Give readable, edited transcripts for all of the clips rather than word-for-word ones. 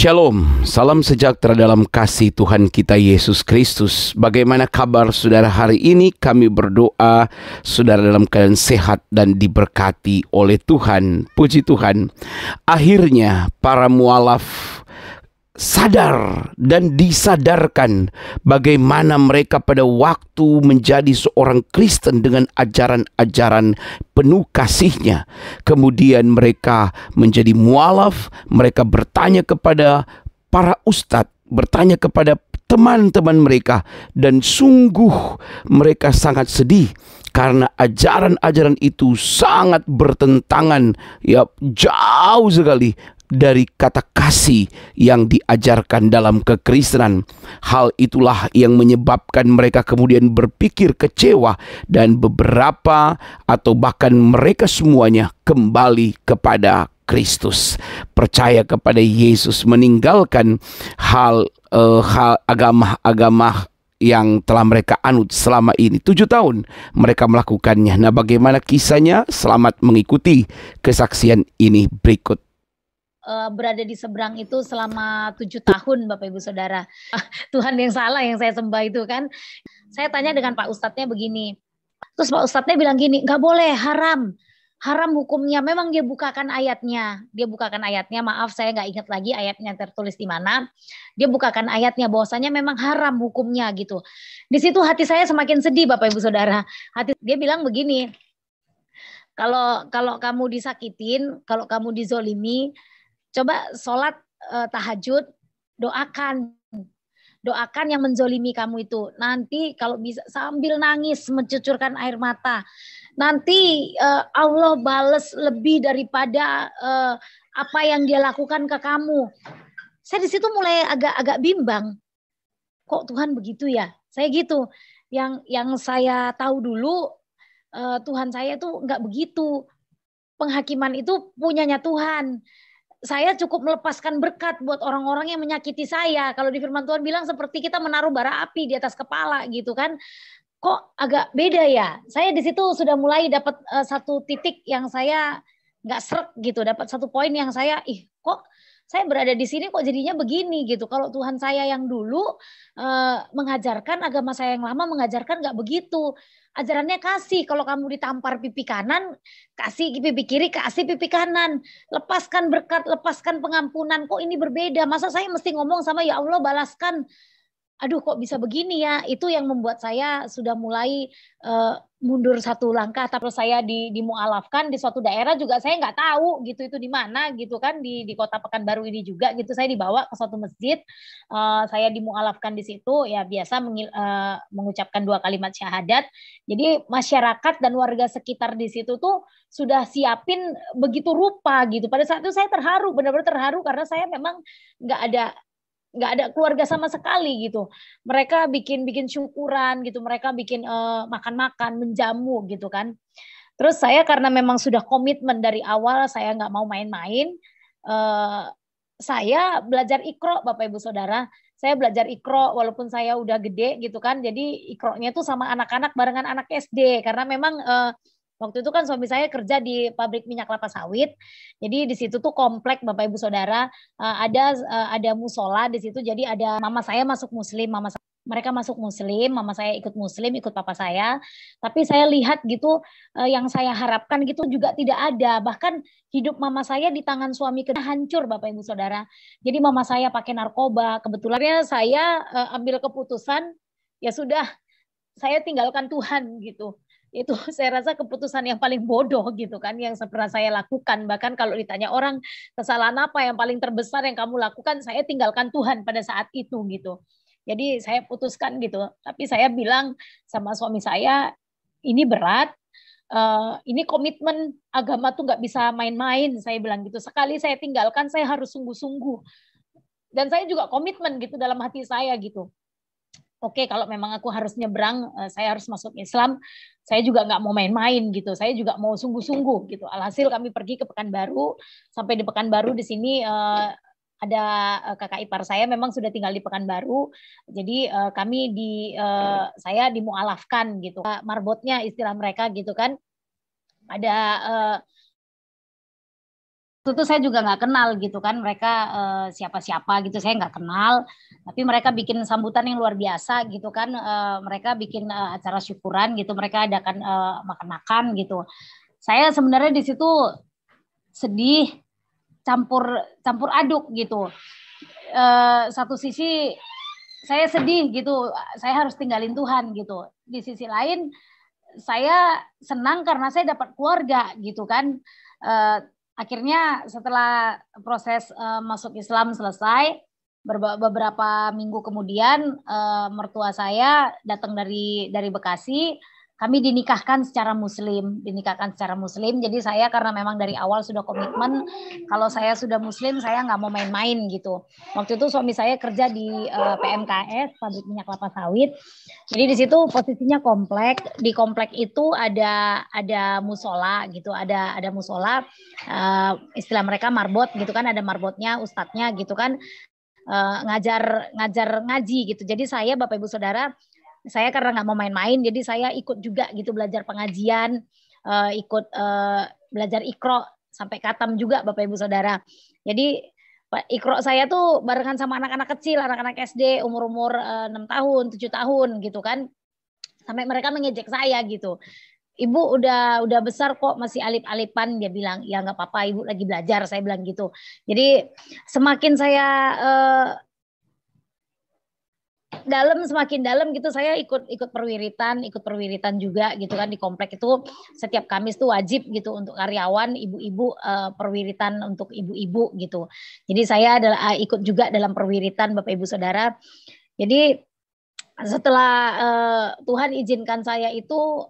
Shalom, salam sejahtera dalam kasih Tuhan kita Yesus Kristus. Bagaimana kabar saudara hari ini? Kami berdoa saudara dalam keadaan sehat dan diberkati oleh Tuhan. Puji Tuhan. Akhirnya para mualaf sadar dan disadarkan bagaimana mereka pada waktu menjadi seorang Kristen dengan ajaran-ajaran penuh kasihnya. Kemudian mereka menjadi mualaf, mereka bertanya kepada para ustadz, bertanya kepada teman-teman mereka, dan sungguh mereka sangat sedih karena ajaran-ajaran itu sangat bertentangan, ya, jauh sekali dari kata kasih yang diajarkan dalam kekristenan. Hal itulah yang menyebabkan mereka kemudian berpikir kecewa, dan beberapa atau bahkan mereka semuanya kembali kepada Kristus, percaya kepada Yesus, meninggalkan hal agama-agama yang telah mereka anut selama ini. 7 tahun mereka melakukannya. Nah, bagaimana kisahnya? Selamat mengikuti kesaksian ini berikut. Berada di seberang itu selama 7 tahun, Bapak Ibu Saudara. Tuhan yang salah yang saya sembah itu kan. Saya tanya dengan Pak Ustadznya begini. Terus Pak Ustadznya bilang gini, nggak boleh, haram. Haram hukumnya. Memang dia bukakan ayatnya. Dia bukakan ayatnya, maaf saya nggak ingat lagi ayatnya tertulis di mana. Dia bukakan ayatnya bahwasanya memang haram hukumnya gitu. Di situ hati saya semakin sedih, Bapak Ibu Saudara. Dia bilang begini, kalau kamu disakitin, kalau kamu dizolimi, coba sholat tahajud, doakan yang menzolimi kamu itu. Nanti kalau bisa sambil nangis, mencucurkan air mata. Nanti Allah bales lebih daripada apa yang dia lakukan ke kamu. Saya di situ mulai agak bimbang. Kok Tuhan begitu ya? Saya gitu. Yang saya tahu dulu, Tuhan saya tuh nggak begitu. Penghakiman itu punyanya Tuhan. Saya cukup melepaskan berkat buat orang-orang yang menyakiti saya. Kalau di firman Tuhan bilang seperti kita menaruh bara api di atas kepala gitu kan. Kok agak beda ya? Saya di situ sudah mulai dapat satu titik yang saya nggak srek gitu. Dapat satu poin yang saya, kok saya berada di sini kok jadinya begini gitu. Kalau Tuhan saya yang dulu mengajarkan, agama saya yang lama mengajarkan nggak begitu. Ajarannya kasih, kalau kamu ditampar pipi kanan, kasih pipi kiri, kasih pipi kanan. Lepaskan berkat, lepaskan pengampunan. Kok ini berbeda? Masa saya mesti ngomong sama ya Allah balaskan? Aduh kok bisa begini ya? Itu yang membuat saya sudah mulai mundur satu langkah. Tapi saya dimualafkan di suatu daerah juga saya nggak tahu gitu itu di mana gitu kan, di kota Pekanbaru ini juga gitu. Saya dibawa ke suatu masjid, saya dimualafkan di situ ya, biasa mengucapkan 2 kalimat syahadat. Jadi masyarakat dan warga sekitar di situ tuh sudah siapin begitu rupa gitu. Pada saat itu saya terharu, benar-benar terharu karena saya memang nggak ada keluarga sama sekali gitu. Mereka bikin syukuran gitu, mereka bikin makan-makan, menjamu gitu kan. Terus saya karena memang sudah komitmen dari awal, saya nggak mau main-main. Saya belajar Iqra, Bapak Ibu Saudara. Saya belajar Iqra walaupun saya udah gede gitu kan. Jadi Iqra-nya tuh sama anak-anak barengan anak SD. Karena memang waktu itu kan suami saya kerja di pabrik minyak kelapa sawit. Jadi di situ tuh komplek Bapak Ibu Saudara, ada musola di situ. Jadi ada mama saya masuk muslim, mereka masuk muslim, mama saya ikut muslim, ikut papa saya. Tapi saya lihat gitu yang saya harapkan gitu juga tidak ada. Bahkan hidup mama saya di tangan suami hancur Bapak Ibu Saudara. Jadi mama saya pakai narkoba. Kebetulannya saya ambil keputusan, ya sudah, saya tinggalkan Tuhan gitu. Itu saya rasa keputusan yang paling bodoh gitu kan, yang pernah saya lakukan. Bahkan kalau ditanya orang kesalahan apa yang paling terbesar yang kamu lakukan, saya tinggalkan Tuhan pada saat itu gitu. Jadi saya putuskan gitu. Tapi saya bilang sama suami saya, ini berat, ini komitmen agama tuh nggak bisa main-main. Saya bilang gitu. Sekali saya tinggalkan, saya harus sungguh-sungguh. Dan saya juga komitmen gitu dalam hati saya gitu. Oke, kalau memang aku harus nyebrang, saya harus masuk Islam, saya juga nggak mau main-main gitu. Saya juga mau sungguh-sungguh gitu. Alhasil kami pergi ke Pekanbaru. Sampai di Pekanbaru di sini ada kakak ipar saya memang sudah tinggal di Pekanbaru. Jadi saya dimualafkan gitu. Marbotnya istilah mereka gitu kan. Ada itu saya juga nggak kenal gitu kan mereka siapa-siapa gitu, saya nggak kenal, tapi mereka bikin sambutan yang luar biasa gitu kan, mereka bikin acara syukuran gitu, mereka adakan makan-makan gitu. Saya sebenarnya di situ sedih, campur aduk gitu. Satu sisi saya sedih gitu, saya harus tinggalin Tuhan gitu. Di sisi lain saya senang karena saya dapat keluarga gitu kan. Akhirnya setelah proses masuk Islam selesai, beberapa minggu kemudian mertua saya datang dari Bekasi. Kami dinikahkan secara Muslim, Jadi saya karena memang dari awal sudah komitmen, kalau saya sudah Muslim saya nggak mau main-main gitu. Waktu itu suami saya kerja di PMKS, pabrik minyak kelapa sawit. Jadi di situ posisinya komplek. Di komplek itu ada musola gitu, ada musola. Istilah mereka marbot gitu kan, ada marbotnya, ustadznya gitu kan, ngajar ngaji gitu. Jadi saya Bapak Ibu Saudara, saya karena nggak mau main-main, jadi saya ikut juga gitu belajar pengajian, ikut belajar Iqra sampai khatam juga Bapak Ibu Saudara. Jadi Iqra saya tuh barengan sama anak-anak kecil, anak-anak SD umur-umur 6 tahun, 7 tahun gitu kan. Sampai mereka mengejek saya gitu. Ibu udah besar kok masih alip-alipan, dia bilang. Ya nggak apa-apa, Ibu lagi belajar, saya bilang gitu. Jadi semakin saya semakin dalam gitu, saya ikut perwiritan juga gitu kan. Di komplek itu setiap Kamis tuh wajib gitu untuk karyawan ibu-ibu, perwiritan untuk ibu-ibu gitu. Jadi saya ikut juga dalam perwiritan Bapak Ibu Saudara. Jadi setelah Tuhan izinkan saya itu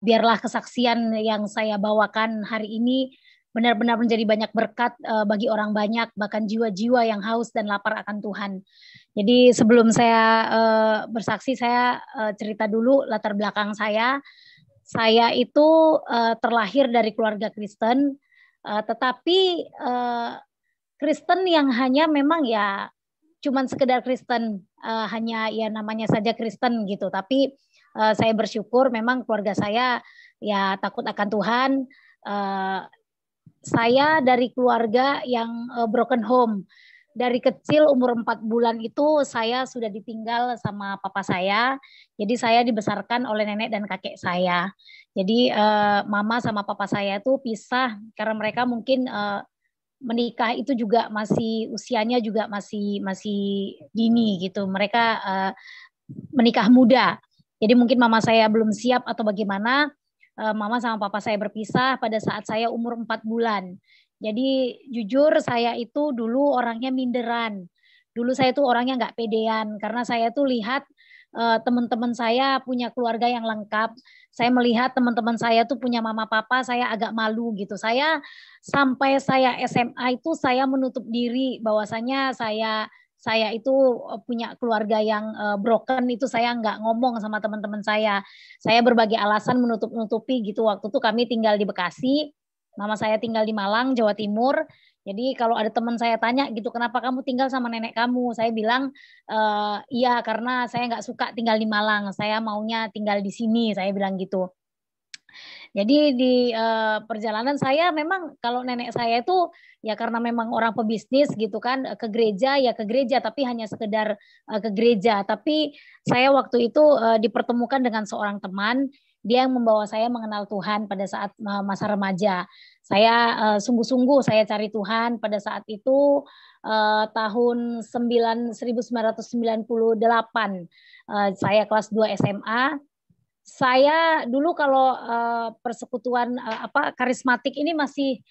biarlah kesaksian yang saya bawakan hari ini benar-benar menjadi banyak berkat bagi orang banyak, bahkan jiwa-jiwa yang haus dan lapar akan Tuhan. Jadi sebelum saya bersaksi, saya cerita dulu latar belakang saya. Saya itu terlahir dari keluarga Kristen, tetapi Kristen yang hanya memang ya cuman sekedar Kristen, hanya ya namanya saja Kristen gitu. Tapi saya bersyukur memang keluarga saya ya takut akan Tuhan. Saya dari keluarga yang broken home. Dari kecil umur 4 bulan itu saya sudah ditinggal sama papa saya. Jadi saya dibesarkan oleh nenek dan kakek saya. Jadi mama sama papa saya itu pisah karena mereka mungkin menikah itu juga masih usianya juga masih dini gitu. Mereka menikah muda. Jadi mungkin mama saya belum siap atau bagaimana, mama sama papa saya berpisah pada saat saya umur 4 bulan. Jadi jujur saya itu dulu orangnya minderan. Dulu saya tuh orangnya nggak pedean karena saya tuh lihat teman-teman saya punya keluarga yang lengkap. Saya melihat teman-teman saya tuh punya mama papa, saya agak malu gitu. Saya sampai saya SMA itu saya menutup diri bahwasanya saya itu punya keluarga yang broken, itu saya nggak ngomong sama teman-teman saya. Saya berbagai alasan menutupi gitu. Waktu itu kami tinggal di Bekasi, mama saya tinggal di Malang, Jawa Timur. Jadi kalau ada teman saya tanya gitu, kenapa kamu tinggal sama nenek kamu? Saya bilang, iya karena saya nggak suka tinggal di Malang, saya maunya tinggal di sini, saya bilang gitu. Jadi di perjalanan saya memang kalau nenek saya itu ya karena memang orang pebisnis gitu kan, ke gereja ya ke gereja, tapi hanya sekedar ke gereja. Tapi saya waktu itu dipertemukan dengan seorang teman, dia yang membawa saya mengenal Tuhan pada saat masa remaja. Saya sungguh-sungguh saya cari Tuhan pada saat itu tahun 1998. Saya kelas 2 SMA. Saya dulu kalau persekutuan karismatik ini masih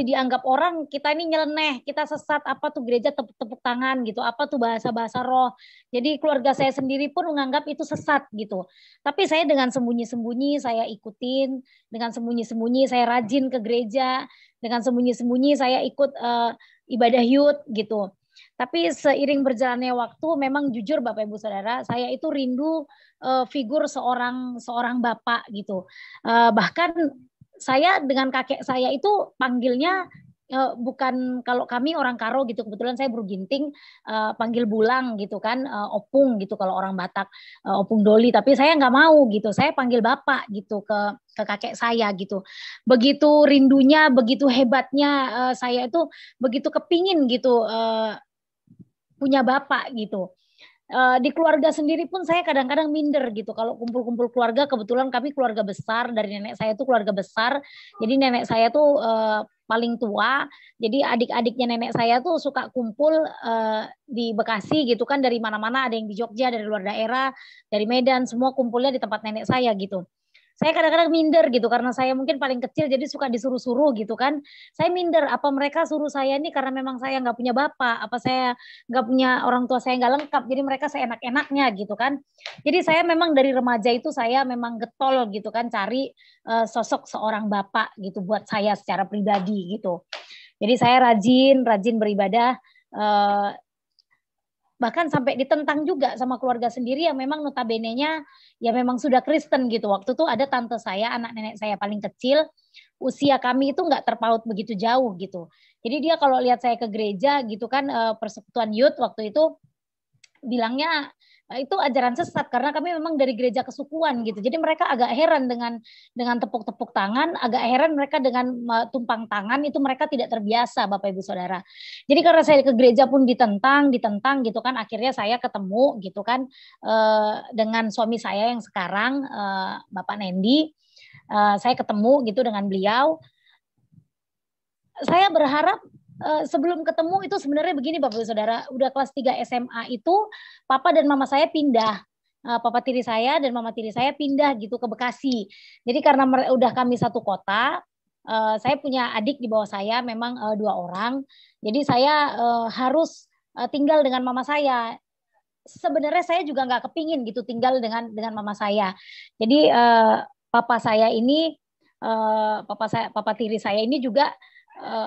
dianggap orang kita ini nyeleneh, kita sesat, apa tuh gereja tepuk tangan gitu, apa tuh bahasa-bahasa roh. Jadi keluarga saya sendiri pun menganggap itu sesat gitu. Tapi saya dengan sembunyi-sembunyi saya ikutin, dengan sembunyi-sembunyi saya rajin ke gereja, dengan sembunyi-sembunyi saya ikut ibadah youth gitu. Tapi seiring berjalannya waktu, memang jujur Bapak Ibu Saudara, saya itu rindu figur seorang bapak gitu. Bahkan saya dengan kakek saya itu panggilnya bukan, kalau kami orang Karo gitu, kebetulan saya berginting, panggil bulang gitu kan, opung gitu kalau orang Batak, opung doli, tapi saya nggak mau gitu, saya panggil bapak gitu ke kakek saya gitu. Begitu rindunya, begitu hebatnya, saya itu begitu kepingin gitu punya bapak gitu. Di keluarga sendiri pun saya kadang-kadang minder gitu kalau kumpul-kumpul keluarga. Kebetulan kami keluarga besar, dari nenek saya tuh keluarga besar, jadi nenek saya tuh paling tua, jadi adik-adiknya nenek saya tuh suka kumpul di Bekasi gitu kan, dari mana-mana, ada yang di Jogja, dari luar daerah, dari Medan, semua kumpulnya di tempat nenek saya gitu. Saya kadang-kadang minder gitu karena saya mungkin paling kecil, jadi suka disuruh-suruh gitu kan. Saya minder, apa mereka suruh saya ini karena memang saya nggak punya bapak, apa saya nggak punya orang tua, saya nggak lengkap, jadi mereka seenak-enaknya gitu kan. Jadi saya memang dari remaja itu saya memang getol gitu kan, cari sosok seorang bapak gitu buat saya secara pribadi gitu. Jadi saya rajin beribadah, eh, bahkan sampai ditentang juga sama keluarga sendiri yang memang notabene-nya ya memang sudah Kristen gitu. Waktu itu ada tante saya, anak nenek saya paling kecil, usia kami itu nggak terpaut begitu jauh gitu. Jadi dia kalau lihat saya ke gereja gitu kan, persekutuan youth waktu itu, bilangnya itu ajaran sesat karena kami memang dari gereja kesukuan gitu. Jadi mereka agak heran dengan tepuk-tepuk tangan, agak heran mereka dengan tumpang tangan, itu mereka tidak terbiasa Bapak Ibu Saudara. Jadi karena saya ke gereja pun ditentang gitu kan, akhirnya saya ketemu gitu kan dengan suami saya yang sekarang, Bapak Nendi. Saya ketemu gitu dengan beliau. Saya berharap sebelum ketemu itu sebenarnya begini Bapak Ibu Saudara, udah kelas 3 SMA itu papa dan mama saya pindah. Papa tiri saya dan mama tiri saya pindah gitu ke Bekasi. Jadi karena udah kami satu kota, saya punya adik di bawah saya memang 2 orang. Jadi saya harus tinggal dengan mama saya. Sebenarnya saya juga nggak kepingin gitu tinggal dengan mama saya. Jadi papa saya ini, papa tiri saya ini juga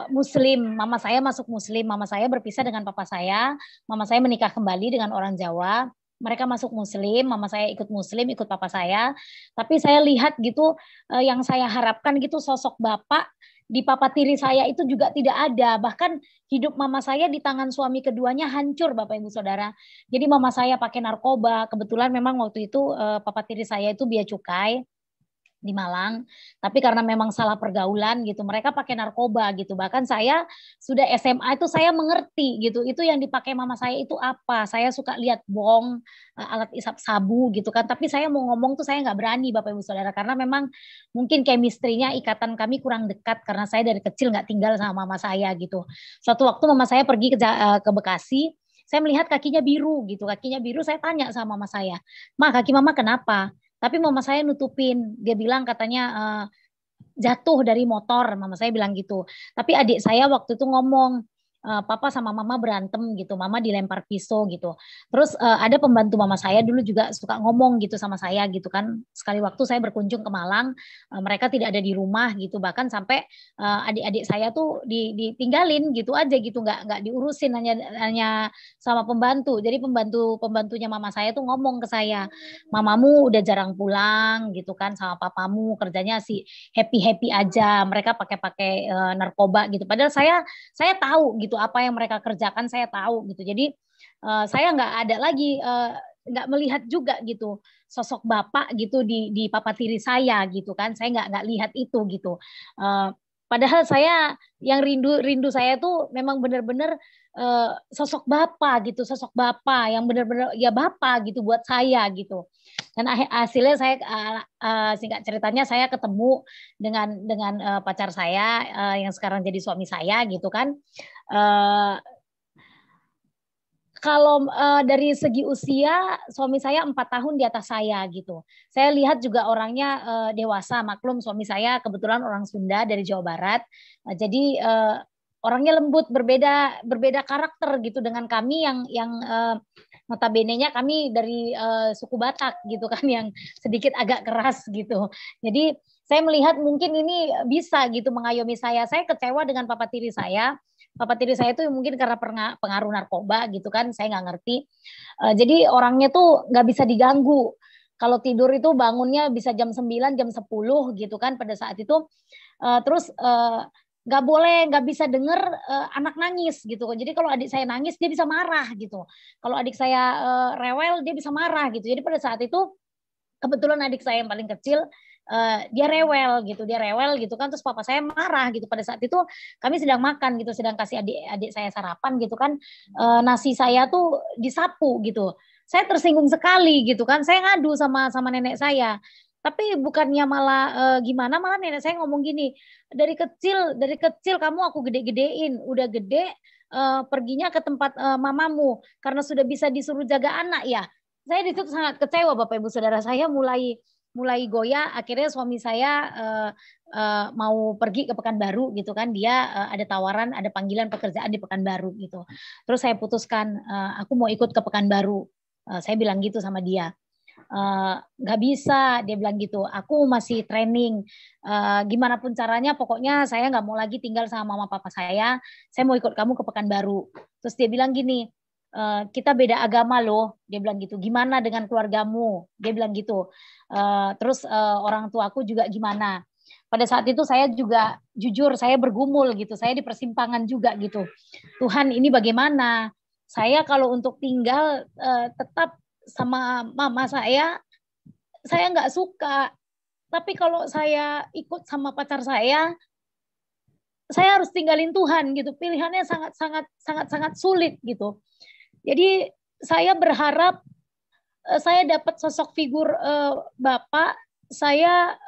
Muslim. Mama saya masuk Muslim. Mama saya berpisah dengan papa saya. Mama saya menikah kembali dengan orang Jawa. Mereka masuk Muslim. Mama saya ikut Muslim, ikut papa saya. Tapi saya lihat gitu, yang saya harapkan gitu sosok bapak di papa tiri saya itu juga tidak ada. Bahkan hidup mama saya di tangan suami keduanya hancur Bapak Ibu Saudara. Jadi mama saya pakai narkoba. Kebetulan memang waktu itu papa tiri saya itu bea cukai di Malang, tapi karena memang salah pergaulan gitu, mereka pakai narkoba gitu. Bahkan saya sudah SMA itu saya mengerti gitu, itu yang dipakai mama saya itu apa. Saya suka lihat bong, alat isap sabu gitu kan, tapi saya mau ngomong tuh saya nggak berani Bapak Ibu Saudara, karena memang mungkin chemistry-nya, ikatan kami kurang dekat karena saya dari kecil nggak tinggal sama mama saya gitu. Suatu waktu mama saya pergi ke Bekasi, saya melihat kakinya biru gitu, kakinya biru, saya tanya sama mama saya, "Ma, kaki mama kenapa?" Tapi mama saya nutupin, dia bilang katanya jatuh dari motor, mama saya bilang gitu. Tapi adik saya waktu itu ngomong, papa sama mama berantem gitu, mama dilempar pisau gitu. Terus ada pembantu mama saya dulu juga suka ngomong gitu sama saya gitu kan. Sekali waktu saya berkunjung ke Malang, mereka tidak ada di rumah gitu, bahkan sampai adik-adik saya tuh ditinggalin gitu aja gitu, nggak diurusin, hanya sama pembantu. Jadi pembantunya mama saya tuh ngomong ke saya, "Mamamu udah jarang pulang gitu kan, sama papamu kerjanya sih happy-happy aja, mereka pakai narkoba gitu." Padahal saya tahu gitu apa yang mereka kerjakan, saya tahu gitu. Jadi saya nggak ada lagi, nggak melihat juga gitu sosok bapak gitu di papa tiri saya gitu kan. Saya nggak lihat itu gitu. Padahal saya yang rindu saya tuh memang benar-benar sosok bapak gitu, sosok bapak yang benar-benar ya bapak gitu buat saya gitu. Dan hasilnya saya, singkat ceritanya, saya ketemu dengan pacar saya yang sekarang jadi suami saya gitu kan. Kalau dari segi usia, suami saya 4 tahun di atas saya gitu. Saya lihat juga orangnya dewasa, maklum suami saya kebetulan orang Sunda dari Jawa Barat. Jadi orangnya lembut, berbeda karakter gitu dengan kami yang notabene-nya kami dari suku Batak gitu kan, yang sedikit agak keras gitu. Jadi saya melihat mungkin ini bisa gitu mengayomi saya. Saya kecewa dengan papa tiri saya. Papa tiri saya itu mungkin karena pengaruh narkoba gitu kan, saya nggak ngerti. Jadi orangnya tuh nggak bisa diganggu. Kalau tidur itu bangunnya bisa jam 9, jam 10 gitu kan pada saat itu. Terus nggak boleh, nggak bisa denger anak nangis gitu. Jadi kalau adik saya nangis dia bisa marah gitu. Kalau adik saya rewel dia bisa marah gitu. Jadi pada saat itu kebetulan adik saya yang paling kecil dia rewel gitu kan, terus papa saya marah gitu. Pada saat itu kami sedang makan gitu, sedang kasih adik saya sarapan gitu kan, nasi saya tuh disapu gitu. Saya tersinggung sekali gitu kan, saya ngadu sama nenek saya. Tapi bukannya malah gimana, malah nenek saya ngomong gini, dari kecil kamu aku gede-gedein, udah gede perginya ke tempat mamamu karena sudah bisa disuruh jaga anak ya. Saya di situ sangat kecewa, Bapak Ibu Saudara. Saya mulai goyah. Akhirnya suami saya mau pergi ke Pekanbaru gitu kan. Dia ada tawaran, ada panggilan pekerjaan di Pekanbaru gitu. Terus saya putuskan aku mau ikut ke Pekanbaru. Saya bilang gitu sama dia. Nggak bisa, dia bilang gitu. Aku masih training. Gimana pun caranya, pokoknya saya nggak mau lagi tinggal sama mama papa saya. Saya mau ikut kamu ke Pekanbaru. Terus dia bilang gini, kita beda agama loh, dia bilang gitu. Gimana dengan keluargamu? Dia bilang gitu. Terus orang tuaku juga gimana? Pada saat itu saya juga jujur, saya bergumul gitu. Saya di persimpangan juga gitu. Tuhan, ini bagaimana? Saya kalau untuk tinggal tetap sama mama saya nggak suka. Tapi kalau saya ikut sama pacar saya harus tinggalin Tuhan gitu. Pilihannya sangat sulit gitu. Jadi saya berharap saya dapat sosok figur bapak saya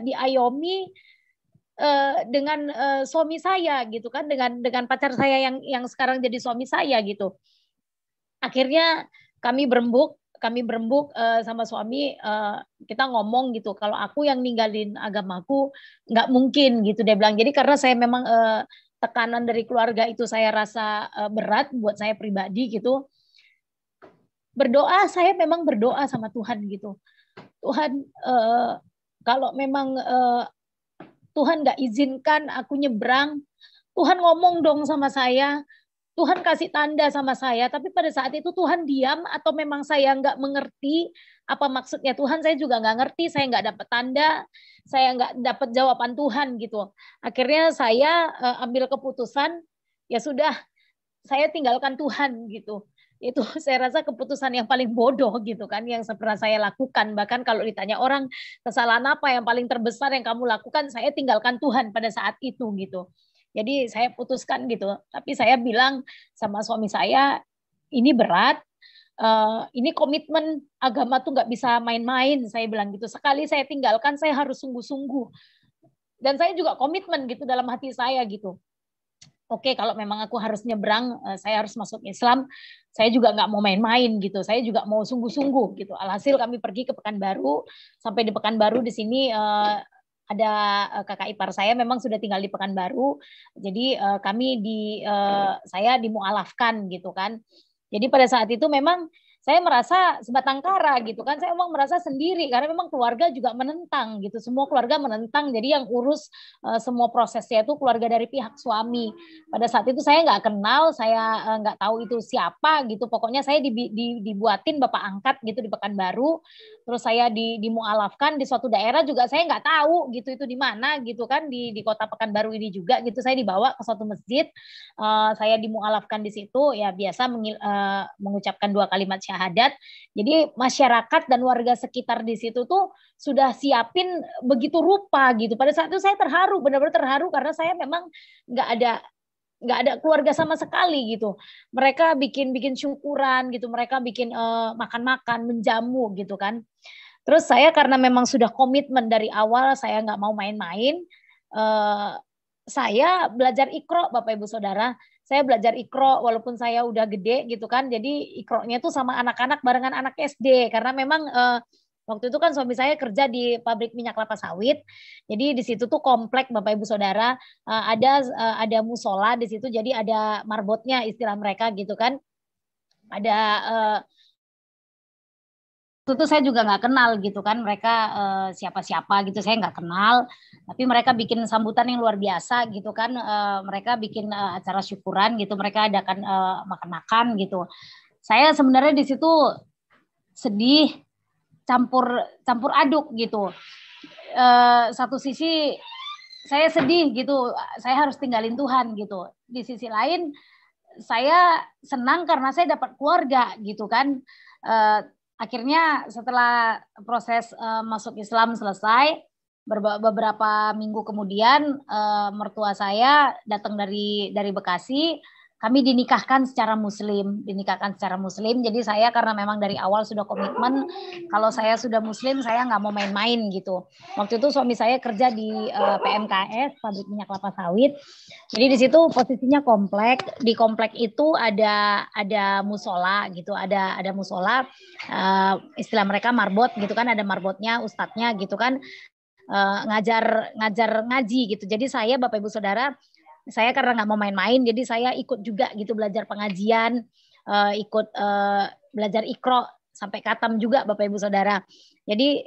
diayomi dengan suami saya gitu kan, dengan pacar saya yang sekarang jadi suami saya gitu. Akhirnya kami berembuk sama suami, kita ngomong gitu, kalau aku yang ninggalin agamaku nggak mungkin gitu, dia bilang. Jadi karena saya memang tekanan dari keluarga itu saya rasa berat buat saya pribadi gitu. Saya memang berdoa sama Tuhan gitu. Tuhan, kalau memang Tuhan nggak izinkan aku nyebrang, Tuhan ngomong dong sama saya. Tuhan kasih tanda sama saya. Tapi pada saat itu Tuhan diam, atau memang saya nggak mengerti apa maksudnya Tuhan. Saya juga nggak ngerti. Saya nggak dapat tanda. Saya nggak dapat jawaban Tuhan gitu. Akhirnya saya ambil keputusan, ya sudah, saya tinggalkan Tuhan gitu. Itu saya rasa keputusan yang paling bodoh gitu kan, yang pernah saya lakukan. Bahkan kalau ditanya orang, kesalahan apa yang paling terbesar yang kamu lakukan, saya tinggalkan Tuhan pada saat itu gitu. Jadi saya putuskan gitu. Tapi saya bilang sama suami saya, ini berat, ini komitmen agama tuh nggak bisa main-main. Saya bilang gitu. Sekali saya tinggalkan, saya harus sungguh-sungguh. Dan saya juga komitmen gitu dalam hati saya gitu. Oke, kalau memang aku harus nyebrang, saya harus masuk Islam, saya juga nggak mau main-main gitu. Saya juga mau sungguh-sungguh gitu. Alhasil kami pergi ke Pekanbaru. Sampai di Pekanbaru di sini ada kakak ipar saya memang sudah tinggal di Pekanbaru. Jadi saya dimualafkan gitu kan. Jadi pada saat itu memang saya merasa sebatang kara gitu kan. Saya memang merasa sendiri karena memang keluarga juga menentang gitu. Semua keluarga menentang. Jadi yang urus semua prosesnya itu keluarga dari pihak suami. Pada saat itu saya nggak kenal, saya nggak tahu itu siapa gitu. Pokoknya saya dibuatin bapak angkat gitu di Pekanbaru. Terus saya dimualafkan di suatu daerah juga saya nggak tahu gitu itu di mana gitu kan, di kota Pekanbaru ini juga gitu. Saya dibawa ke suatu masjid, saya dimualafkan di situ, ya biasa mengucapkan 2 kalimat syahadat. Jadi masyarakat dan warga sekitar di situ tuh sudah siapin begitu rupa gitu. Pada saat itu saya terharu, benar-benar terharu karena saya memang nggak ada keluarga sama sekali gitu. Mereka bikin syukuran gitu, mereka bikin makan-makan, menjamu gitu kan. Terus saya karena memang sudah komitmen dari awal, saya nggak mau main-main. Saya belajar Iqra, Bapak Ibu Saudara. Saya belajar Iqra walaupun saya udah gede gitu kan. Jadi Iqra-nya tuh sama anak-anak, barengan anak SD. Karena memang waktu itu kan suami saya kerja di pabrik minyak kelapa sawit. Jadi di situ tuh komplek Bapak Ibu Saudara, ada musola di situ. Jadi ada marbotnya istilah mereka gitu kan. Ada itu saya juga nggak kenal gitu kan, mereka siapa-siapa gitu, saya nggak kenal. Tapi mereka bikin sambutan yang luar biasa gitu kan. Mereka bikin acara syukuran gitu, mereka adakan makan-makan gitu. Saya sebenarnya di situ sedih, campur aduk gitu. Satu sisi saya sedih gitu, saya harus tinggalin Tuhan gitu. Di sisi lain saya senang karena saya dapat keluarga gitu kan. Akhirnya setelah proses masuk Islam selesai, beberapa minggu kemudian mertua saya datang dari Bekasi. Kami dinikahkan secara Muslim, Jadi saya karena memang dari awal sudah komitmen, kalau saya sudah Muslim saya nggak mau main-main gitu. Waktu itu suami saya kerja di PMKS, pabrik minyak kelapa sawit. Jadi di situ posisinya komplek. Di komplek itu ada musola gitu, ada musola. Istilah mereka marbot gitu kan, ada marbotnya, ustadznya gitu kan. Ngajar ngaji gitu. Jadi saya Bapak Ibu Saudara, saya karena nggak mau main-main, jadi saya ikut juga gitu belajar pengajian, ikut belajar Iqra sampai khatam juga Bapak Ibu Saudara. Jadi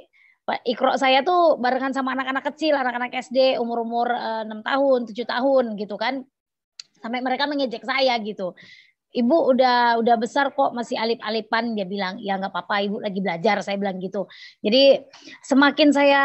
Iqra saya tuh barengan sama anak-anak kecil, anak-anak SD umur-umur 6 tahun, 7 tahun gitu kan. Sampai mereka mengejek saya gitu. Ibu udah besar kok masih alip-alipan, dia bilang. Ya nggak apa-apa, Ibu lagi belajar, saya bilang gitu. Jadi semakin saya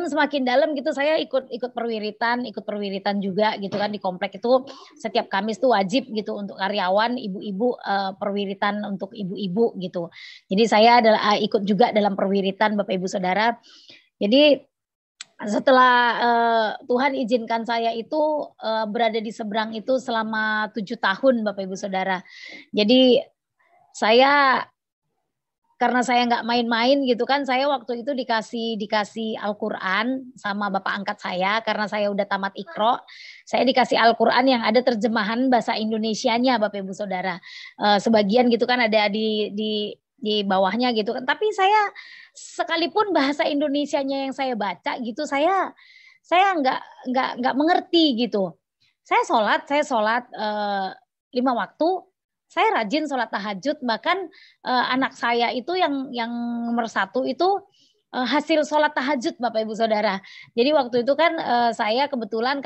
semakin dalam gitu, saya ikut perwiritan juga gitu kan. Di komplek itu setiap Kamis tuh wajib gitu untuk karyawan, ibu-ibu, perwiritan untuk ibu-ibu gitu. Jadi saya ikut juga dalam perwiritan Bapak Ibu Saudara. Jadi setelah Tuhan izinkan saya itu berada di seberang itu selama 7 tahun Bapak Ibu Saudara. Jadi saya karena saya nggak main-main gitu kan, saya waktu itu dikasih Al-Quran sama bapak angkat saya, karena saya udah tamat Iqra, saya dikasih Al-Quran yang ada terjemahan bahasa Indonesianya Bapak Ibu Saudara. Sebagian gitu kan ada di bawahnya gitu kan, tapi saya sekalipun bahasa Indonesianya yang saya baca gitu, saya nggak mengerti gitu. Saya sholat 5 waktu. Saya rajin sholat tahajud, bahkan anak saya itu yang nomor 1 itu hasil sholat tahajud Bapak Ibu Saudara. Jadi waktu itu kan saya kebetulan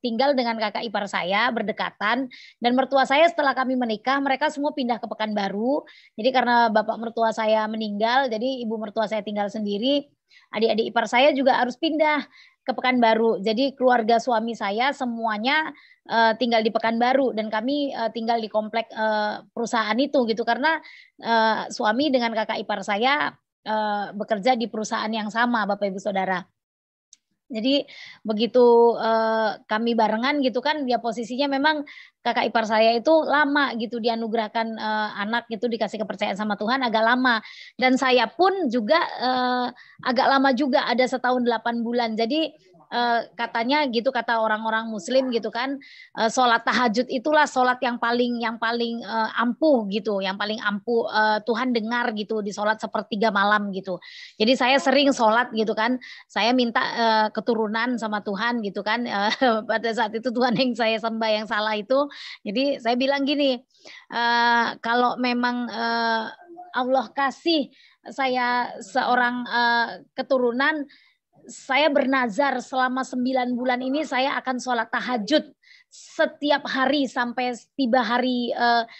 tinggal dengan kakak ipar saya berdekatan, dan mertua saya setelah kami menikah mereka semua pindah ke Pekanbaru. Jadi karena bapak mertua saya meninggal, jadi ibu mertua saya tinggal sendiri. Adik-adik ipar saya juga harus pindah ke Pekanbaru. Jadi keluarga suami saya semuanya tinggal di Pekanbaru, dan kami tinggal di komplek perusahaan itu gitu, karena suami dengan kakak ipar saya bekerja di perusahaan yang sama Bapak Ibu Saudara. Jadi begitu kami barengan gitu kan, dia posisinya memang kakak ipar saya itu lama gitu dianugerahkan anak gitu, dikasih kepercayaan sama Tuhan agak lama, dan saya pun juga agak lama juga, ada setahun 8 bulan. Jadi katanya gitu, kata orang-orang Muslim gitu kan, sholat tahajud itulah sholat yang paling ampuh gitu, yang paling ampuh, Tuhan dengar gitu di sholat sepertiga malam gitu. Jadi saya sering sholat gitu kan, saya minta keturunan sama Tuhan gitu kan. Pada saat itu Tuhan yang saya sembah yang salah itu. Jadi saya bilang gini, kalau memang Allah kasih saya seorang keturunan, saya bernazar selama 9 bulan ini saya akan sholat tahajud setiap hari sampai tiba hari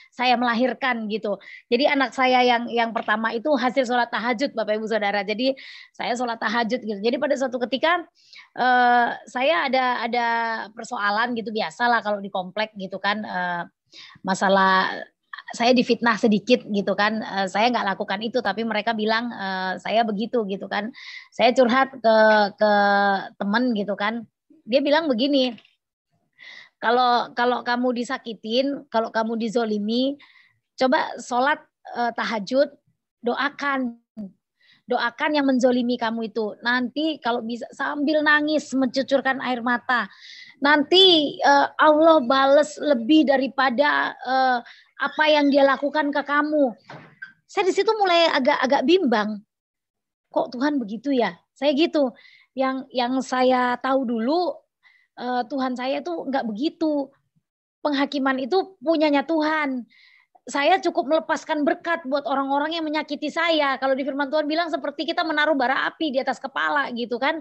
saya melahirkan gitu. Jadi anak saya yang pertama itu hasil sholat tahajud Bapak Ibu Saudara. Jadi saya sholat tahajud gitu. Jadi pada suatu ketika saya ada persoalan gitu, biasalah kalau di komplek gitu kan, masalah saya difitnah sedikit gitu kan. Saya nggak lakukan itu, tapi mereka bilang saya begitu gitu kan. Saya curhat ke teman gitu kan. Dia bilang begini, kalau kamu disakitin, kalau kamu dizolimi, coba sholat tahajud, doakan yang menzolimi kamu itu. Nanti kalau bisa sambil nangis mencucurkan air mata, nanti Allah bales lebih daripada apa yang dia lakukan ke kamu. Saya di situ mulai agak bimbang. Kok Tuhan begitu ya? Saya gitu. Yang saya tahu dulu, Tuhan saya tuh nggak begitu. Penghakiman itu punyanya Tuhan. Saya cukup melepaskan berkat buat orang-orang yang menyakiti saya. Kalau di firman Tuhan bilang seperti kita menaruh bara api di atas kepala gitu kan.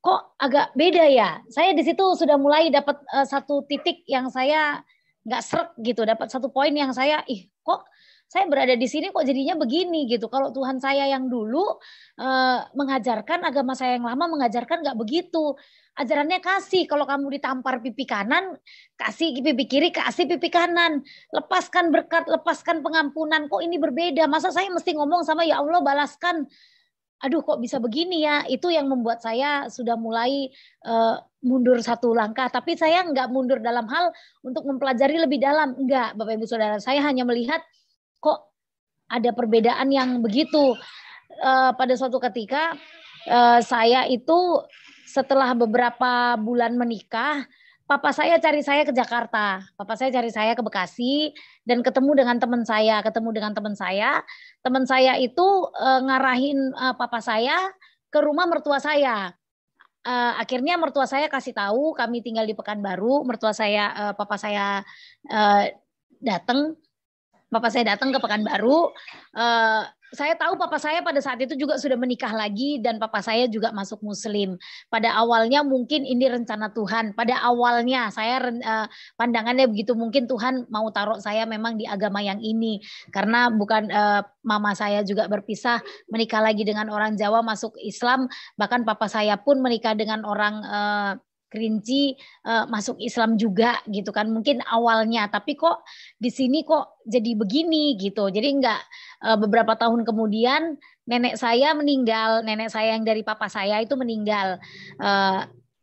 Kok agak beda ya? Saya di situ sudah mulai dapat satu titik yang saya nggak srek gitu, dapat satu poin yang saya kok saya berada di sini kok jadinya begini gitu. Kalau Tuhan saya yang dulu mengajarkan, agama saya yang lama mengajarkan nggak begitu. Ajarannya kasih, kalau kamu ditampar pipi kanan, kasih pipi kiri, kasih pipi kanan. Lepaskan berkat, lepaskan pengampunan. Kok ini berbeda? Masa saya mesti ngomong sama ya Allah balaskan? Aduh kok bisa begini ya. Itu yang membuat saya sudah mulai mundur satu langkah. Tapi saya nggak mundur dalam hal untuk mempelajari lebih dalam. Enggak, Bapak Ibu Saudara. Saya hanya melihat kok ada perbedaan yang begitu. Pada suatu ketika saya itu setelah beberapa bulan menikah, papa saya cari saya ke Jakarta, papa saya cari saya ke Bekasi dan ketemu dengan teman saya, teman saya itu ngarahin papa saya ke rumah mertua saya. Akhirnya mertua saya kasih tahu kami tinggal di Pekanbaru, papa saya datang. Papa saya datang ke Pekanbaru. Saya tahu papa saya pada saat itu juga sudah menikah lagi dan papa saya juga masuk Muslim. Pada awalnya mungkin ini rencana Tuhan. Pada awalnya saya pandangannya begitu, mungkin Tuhan mau taruh saya memang di agama yang ini karena bukan mama saya juga berpisah menikah lagi dengan orang Jawa masuk Islam. Bahkan papa saya pun menikah dengan orang Kerinci masuk Islam juga gitu kan, mungkin awalnya, tapi kok di sini kok jadi begini gitu. Jadi enggak, beberapa tahun kemudian nenek saya meninggal, nenek saya yang dari papa saya itu meninggal.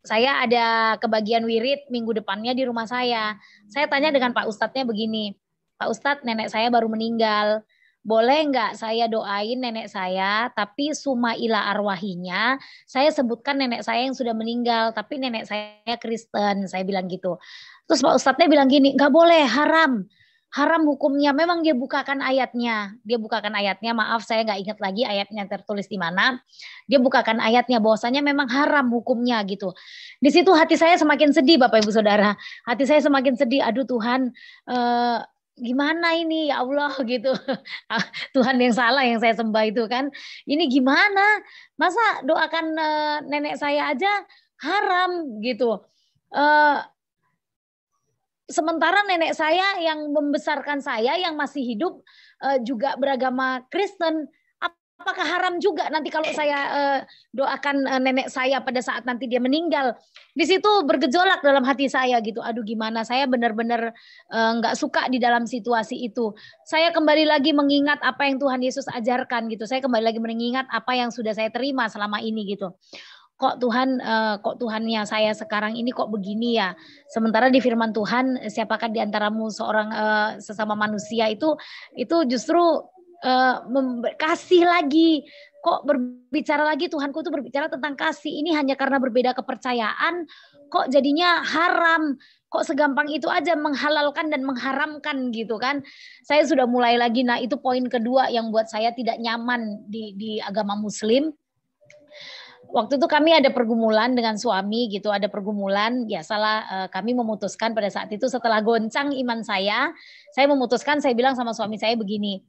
Saya ada kebagian wirid minggu depannya di rumah saya. Saya tanya dengan Pak Ustadznya begini, Pak Ustadz nenek saya baru meninggal, boleh nggak saya doain nenek saya, tapi summa ila arwahinya, saya sebutkan nenek saya yang sudah meninggal, tapi nenek saya Kristen, saya bilang gitu. Terus Pak Ustadznya bilang gini, nggak boleh, haram. Haram hukumnya, memang dia bukakan ayatnya. Maaf saya nggak ingat lagi ayatnya tertulis di mana. Dia bukakan ayatnya, bahwasanya memang haram hukumnya gitu. Di situ hati saya semakin sedih Bapak Ibu Saudara. Hati saya semakin sedih, aduh Tuhan, gimana ini ya Allah gitu. Tuhan yang salah yang saya sembah itu kan. Ini gimana? Masa doakan nenek saya aja haram gitu. Sementara nenek saya yang membesarkan saya yang masih hidup juga beragama Kristen. Apakah haram juga nanti kalau saya doakan nenek saya pada saat nanti dia meninggal? Di situ bergejolak dalam hati saya gitu. Aduh gimana, saya benar-benar nggak suka di dalam situasi itu. Saya kembali lagi mengingat apa yang Tuhan Yesus ajarkan gitu. Saya kembali lagi mengingat apa yang sudah saya terima selama ini gitu. Kok Tuhannya saya sekarang ini kok begini ya? Sementara di firman Tuhan, siapakah di antaramu seorang sesama manusia itu justru kasih lagi, kok berbicara lagi Tuhanku tuh berbicara tentang kasih. Ini hanya karena berbeda kepercayaan kok jadinya haram, kok segampang itu aja menghalalkan dan mengharamkan gitu kan. Saya sudah mulai lagi, nah itu poin kedua yang buat saya tidak nyaman di agama Muslim. Waktu itu kami ada pergumulan dengan suami gitu, ada pergumulan, biasalah kami memutuskan pada saat itu setelah goncang iman saya memutuskan, saya bilang sama suami saya begini,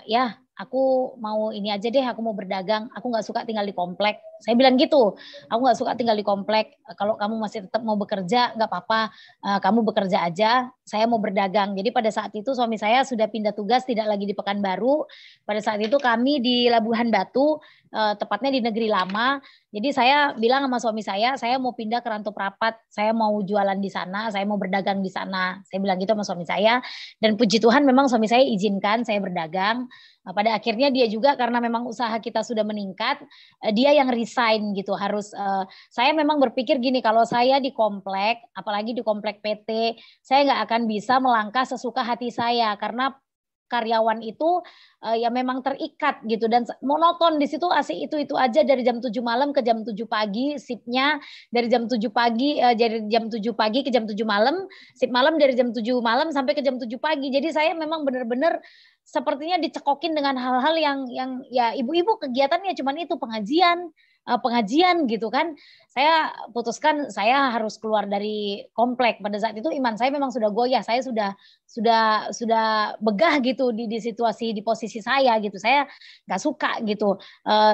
ya aku mau ini aja deh, aku mau berdagang, aku nggak suka tinggal di komplek. Saya bilang gitu, aku nggak suka tinggal di komplek, kalau kamu masih tetap mau bekerja, nggak apa-apa, kamu bekerja aja, saya mau berdagang. Jadi pada saat itu suami saya sudah pindah tugas, tidak lagi di Pekanbaru. Pada saat itu kami di Labuhan Batu, tepatnya di Negeri Lama. Jadi saya bilang sama suami saya mau pindah ke Rantau Prapat, saya mau jualan di sana, saya mau berdagang di sana. Saya bilang gitu sama suami saya. Dan puji Tuhan memang suami saya izinkan saya berdagang. Pada akhirnya dia juga karena memang usaha kita sudah meningkat, dia yang resign gitu. Harus saya memang berpikir gini, kalau saya di komplek, apalagi di komplek PT, saya nggak akan bisa melangkah sesuka hati saya karena karyawan itu ya memang terikat gitu dan monoton di situ, asik itu aja dari jam 7 malam ke jam 7 pagi, sipnya dari jam 7 pagi dari jam 7 pagi ke jam 7 malam, sip malam dari jam 7 malam sampai ke jam 7 pagi. Jadi saya memang benar-benar sepertinya dicekokin dengan hal-hal yang ya ibu-ibu kegiatannya cuman itu pengajian, pengajian gitu kan. Saya putuskan saya harus keluar dari komplek. Pada saat itu iman saya memang sudah goyah. Saya sudah begah gitu di situasi di posisi saya gitu. Saya nggak suka gitu.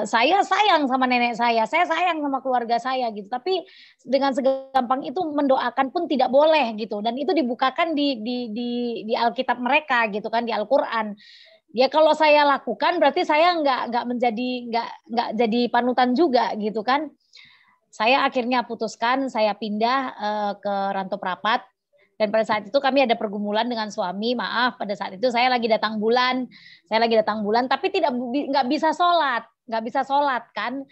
Saya sayang sama nenek saya sayang sama keluarga saya gitu. Tapi dengan segampang itu mendoakan pun tidak boleh gitu. Dan itu dibukakan di Alkitab mereka gitu kan, di Al-Qur'an. Ya kalau saya lakukan berarti saya nggak jadi panutan juga gitu kan. Saya akhirnya putuskan saya pindah ke Rantau Prapat, dan pada saat itu kami ada pergumulan dengan suami. Maaf, pada saat itu saya lagi datang bulan, tapi nggak bisa sholat kan.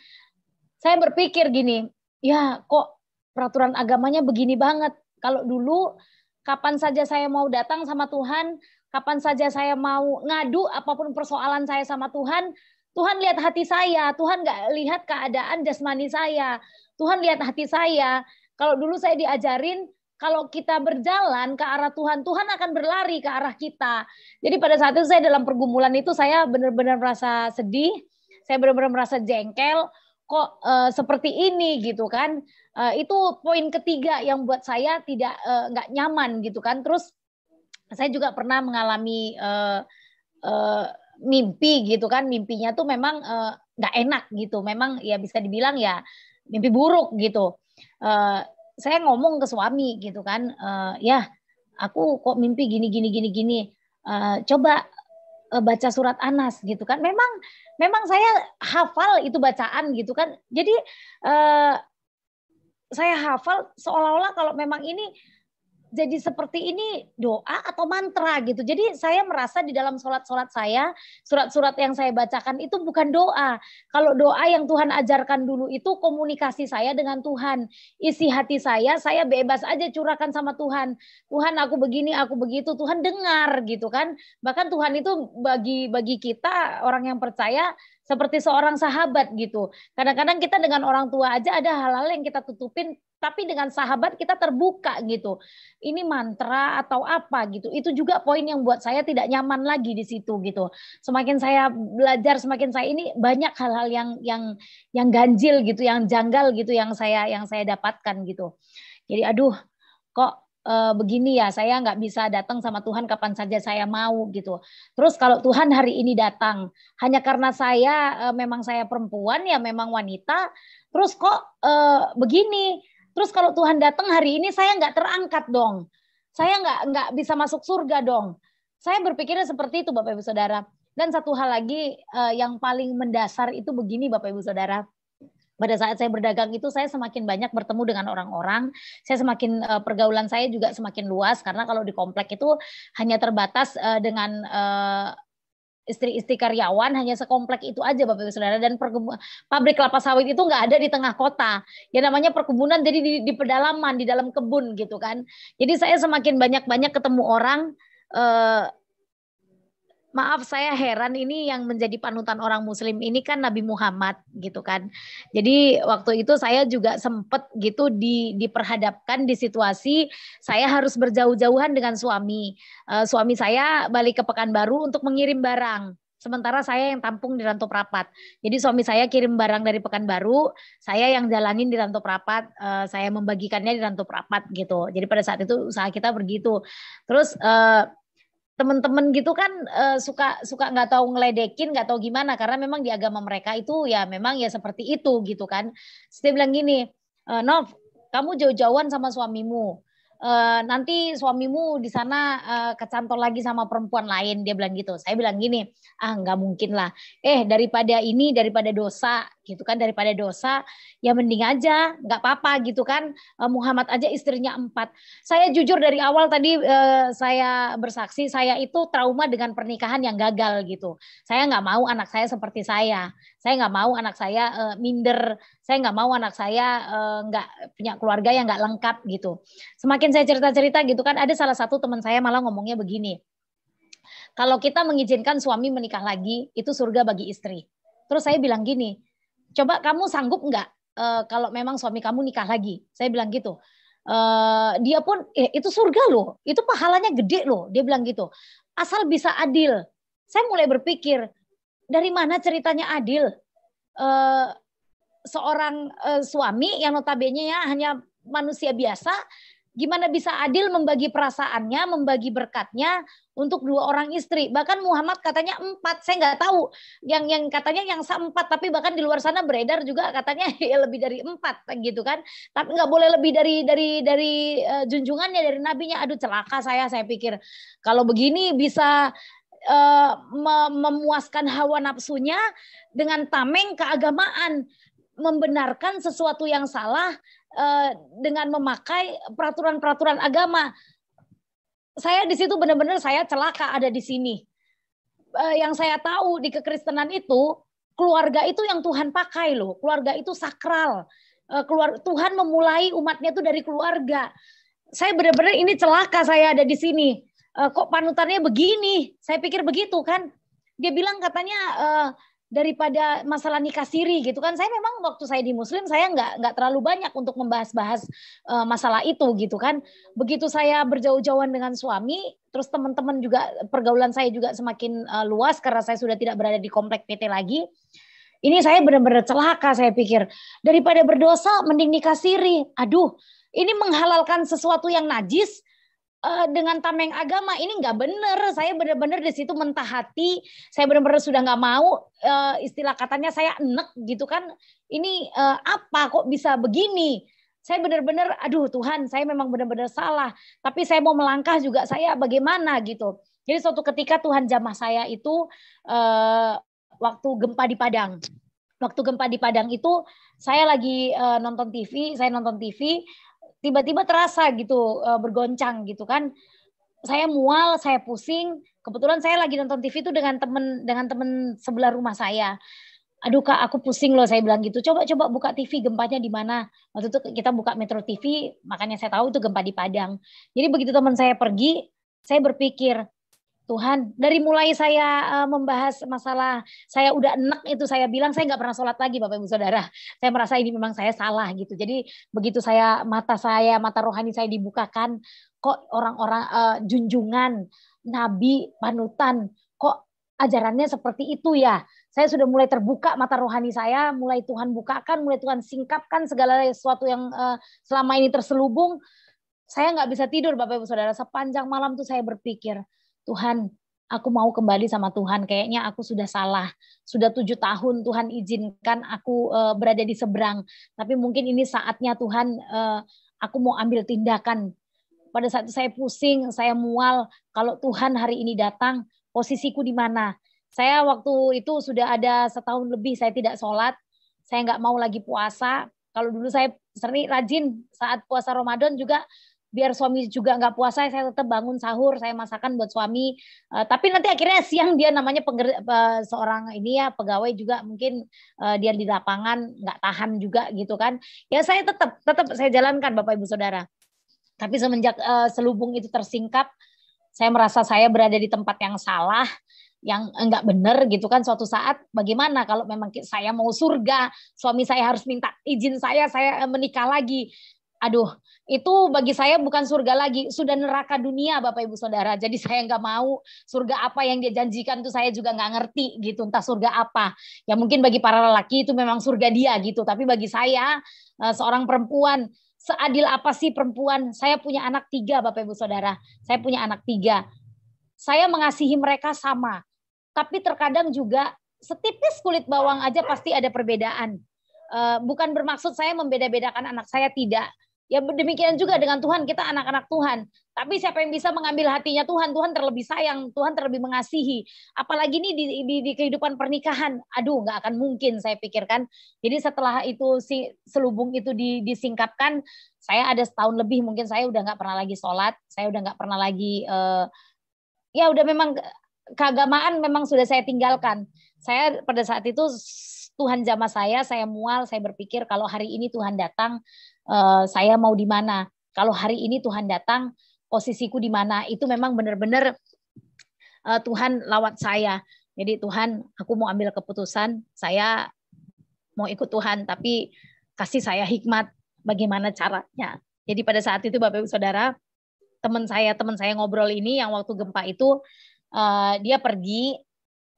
Saya berpikir gini, ya kok peraturan agamanya begini banget. Kalau dulu kapan saja saya mau datang sama Tuhan, kapan saja saya mau ngadu apapun persoalan saya sama Tuhan, Tuhan lihat hati saya, Tuhan nggak lihat keadaan jasmani saya. Tuhan lihat hati saya. Kalau dulu saya diajarin, kalau kita berjalan ke arah Tuhan, Tuhan akan berlari ke arah kita. Jadi pada saat itu saya dalam pergumulan itu saya benar-benar merasa sedih, saya benar-benar merasa jengkel, kok seperti ini gitu kan. Itu poin ketiga yang buat saya nggak nyaman gitu kan. Terus saya juga pernah mengalami mimpi gitu kan. Mimpinya tuh memang nggak enak gitu. Memang ya bisa dibilang ya mimpi buruk gitu. Saya ngomong ke suami gitu kan, ya aku kok mimpi gini. Coba baca surat Anas gitu kan. Memang saya hafal itu bacaan gitu kan. Jadi saya hafal seolah-olah kalau memang ini jadi seperti ini doa atau mantra gitu. Jadi saya merasa di dalam sholat-sholat saya, surat-surat yang saya bacakan itu bukan doa. Kalau doa yang Tuhan ajarkan dulu itu komunikasi saya dengan Tuhan. Isi hati saya bebas aja curahkan sama Tuhan. Tuhan aku begini, aku begitu, Tuhan dengar gitu kan. Bahkan Tuhan itu bagi kita orang yang percaya seperti seorang sahabat gitu. Kadang-kadang kita dengan orang tua aja ada hal-hal yang kita tutupin, tapi dengan sahabat kita terbuka gitu. Ini mantra atau apa gitu. Itu juga poin yang buat saya tidak nyaman lagi di situ gitu. Semakin saya belajar, semakin saya ini banyak hal-hal yang ganjil gitu, yang janggal gitu yang saya dapatkan gitu. Jadi aduh, kok begini ya, saya nggak bisa datang sama Tuhan kapan saja saya mau gitu. Terus kalau Tuhan hari ini datang hanya karena saya memang saya perempuan ya, memang wanita, terus kok begini. Terus kalau Tuhan datang hari ini saya nggak terangkat dong, saya nggak bisa masuk surga dong. Saya berpikirnya seperti itu Bapak Ibu Saudara. Dan satu hal lagi yang paling mendasar itu begini Bapak Ibu Saudara. Pada saat saya berdagang itu saya semakin banyak bertemu dengan orang-orang, saya semakin pergaulan saya juga semakin luas, karena kalau di komplek itu hanya terbatas dengan istri-istri karyawan, hanya sekomplek itu aja Bapak Ibu Saudara. Dan pabrik kelapa sawit itu nggak ada di tengah kota, ya namanya perkebunan, jadi di pedalaman, di dalam kebun gitu kan. Jadi saya semakin banyak ketemu orang. Maaf, saya heran, ini yang menjadi panutan orang muslim ini kan Nabi Muhammad gitu kan. Jadi waktu itu saya juga sempat gitu diperhadapkan di situasi saya harus berjauh-jauhan dengan suami. Suami saya balik ke Pekanbaru untuk mengirim barang. Sementara saya yang tampung di Rantau Prapat. Jadi suami saya kirim barang dari Pekanbaru, saya yang jalanin di Rantau Prapat, saya membagikannya di Rantau Prapat gitu. Jadi pada saat itu usaha kita begitu. Terus teman-teman gitu kan suka nggak tahu ngeledekin, nggak tahu gimana, karena memang di agama mereka itu ya memang ya seperti itu gitu kan. Terus dia bilang gini, Nov, kamu jauh-jauhan sama suamimu, nanti suamimu di sana kecantol lagi sama perempuan lain, dia bilang gitu. Saya bilang gini, nggak mungkin lah. Daripada dosa gitu kan, daripada dosa ya mending aja nggak apa-apa gitu kan. Muhammad aja istrinya 4. Saya jujur dari awal tadi saya bersaksi, saya itu trauma dengan pernikahan yang gagal gitu. Saya nggak mau anak saya seperti saya nggak mau anak saya minder, saya nggak mau anak saya nggak punya keluarga yang nggak lengkap gitu. Semakin saya cerita-cerita gitu kan, ada salah satu teman saya malah ngomongnya begini, kalau kita mengizinkan suami menikah lagi, itu surga bagi istri. Terus saya bilang gini, coba kamu sanggup nggak kalau memang suami kamu nikah lagi? Saya bilang gitu. Dia pun, itu surga loh, itu pahalanya gede loh, dia bilang gitu. Asal bisa adil. Saya mulai berpikir, dari mana ceritanya adil? seorang suami yang notabene hanya manusia biasa, gimana bisa adil membagi perasaannya, membagi berkatnya untuk 2 orang istri. Bahkan Muhammad katanya 4, saya nggak tahu. Yang katanya yang 4, tapi bahkan di luar sana beredar juga katanya ya lebih dari 4 gitu kan. Tapi nggak boleh lebih dari junjungannya, dari nabinya. Aduh, celaka saya pikir. Kalau begini bisa memuaskan hawa nafsunya dengan tameng keagamaan, membenarkan sesuatu yang salah dengan memakai peraturan-peraturan agama. Saya di situ benar-benar saya celaka ada di sini. Yang saya tahu di kekristenan itu, keluarga itu yang Tuhan pakai loh. Keluarga itu sakral. Tuhan memulai umatnya itu dari keluarga. Saya benar-benar ini celaka saya ada di sini. Kok panutannya begini? Saya pikir begitu kan. Dia bilang katanya daripada masalah nikah siri gitu kan. Saya memang waktu saya di Muslim saya nggak terlalu banyak untuk membahas-bahas masalah itu gitu kan. Begitu saya berjauh-jauhan dengan suami, terus teman-teman juga pergaulan saya juga semakin luas karena saya sudah tidak berada di komplek PT lagi. Ini saya benar-benar celaka saya pikir. Daripada berdosa mending nikah siri. Aduh, ini menghalalkan sesuatu yang najis dengan tameng agama, ini nggak bener. Saya benar-benar di situ mentah hati. Saya benar-benar sudah nggak mau, istilah katanya saya enek gitu kan. Ini apa kok bisa begini? Saya benar-benar, aduh Tuhan, saya memang benar-benar salah. Tapi saya mau melangkah juga saya bagaimana gitu. Jadi suatu ketika Tuhan jamah saya itu waktu gempa di Padang. Waktu gempa di Padang itu saya lagi nonton TV, tiba-tiba terasa gitu bergoncang gitu kan. Saya mual, saya pusing. Kebetulan saya lagi nonton TV itu dengan teman sebelah rumah saya. Aduh Kak, aku pusing loh, saya bilang gitu. Coba buka TV, gempanya di mana? Waktu itu kita buka Metro TV, makanya saya tahu itu gempa di Padang. Jadi begitu teman saya pergi, saya berpikir, Tuhan, dari mulai saya membahas masalah saya udah enek itu, saya bilang saya nggak pernah sholat lagi Bapak Ibu Saudara. Saya merasa ini memang saya salah gitu. Jadi begitu mata rohani saya dibukakan, kok orang-orang junjungan, nabi, panutan, kok ajarannya seperti itu ya. Saya sudah mulai terbuka mata rohani saya, mulai Tuhan bukakan, mulai Tuhan singkapkan segala sesuatu yang selama ini terselubung. Saya nggak bisa tidur Bapak Ibu Saudara. Sepanjang malam tuh saya berpikir, Tuhan, aku mau kembali sama Tuhan. Kayaknya aku sudah salah. Sudah 7 tahun Tuhan izinkan aku berada di seberang. Tapi mungkin ini saatnya Tuhan, aku mau ambil tindakan. Pada saat itu saya pusing, saya mual. Kalau Tuhan hari ini datang, posisiku di mana? Saya waktu itu sudah ada setahun lebih saya tidak sholat. Saya nggak mau lagi puasa. Kalau dulu saya sering rajin saat puasa Ramadan juga, biar suami juga nggak puasa, saya tetap bangun sahur, saya masakan buat suami. Tapi nanti akhirnya siang dia namanya seorang ini ya pegawai juga, mungkin dia di lapangan nggak tahan juga gitu kan. Ya saya tetap saya jalankan Bapak Ibu Saudara. Tapi semenjak selubung itu tersingkap, saya merasa saya berada di tempat yang salah, yang enggak benar gitu kan. Suatu saat bagaimana kalau memang saya mau surga, suami saya harus minta izin saya menikah lagi. Aduh, itu bagi saya bukan surga lagi, sudah neraka dunia Bapak Ibu Saudara. Jadi saya nggak mau, surga apa yang dia janjikan itu saya juga nggak ngerti gitu, entah surga apa. Ya mungkin bagi para lelaki itu memang surga dia gitu, tapi bagi saya seorang perempuan, seadil apa sih perempuan? Saya punya anak 3 Bapak Ibu Saudara, saya punya anak 3. Saya mengasihi mereka sama, tapi terkadang juga setipis kulit bawang aja pasti ada perbedaan. Bukan bermaksud saya membeda-bedakan anak saya, tidak. Ya demikian juga dengan Tuhan, kita anak-anak Tuhan. Tapi siapa yang bisa mengambil hatinya Tuhan? Tuhan terlebih sayang, Tuhan terlebih mengasihi. Apalagi ini di kehidupan pernikahan, aduh nggak akan mungkin saya pikirkan. Jadi setelah itu selubung itu disingkapkan, saya ada setahun lebih mungkin saya udah nggak pernah lagi sholat, saya udah nggak pernah lagi, ya udah memang keagamaan memang sudah saya tinggalkan. Saya pada saat itu Tuhan jamah saya mual, saya berpikir kalau hari ini Tuhan datang, saya mau di mana? Kalau hari ini Tuhan datang, posisiku di mana? Itu memang benar-benar Tuhan lawat saya. Jadi Tuhan, aku mau ambil keputusan, saya mau ikut Tuhan, tapi kasih saya hikmat bagaimana caranya. Jadi pada saat itu Bapak Ibu Saudara, teman saya ngobrol ini yang waktu gempa itu, dia pergi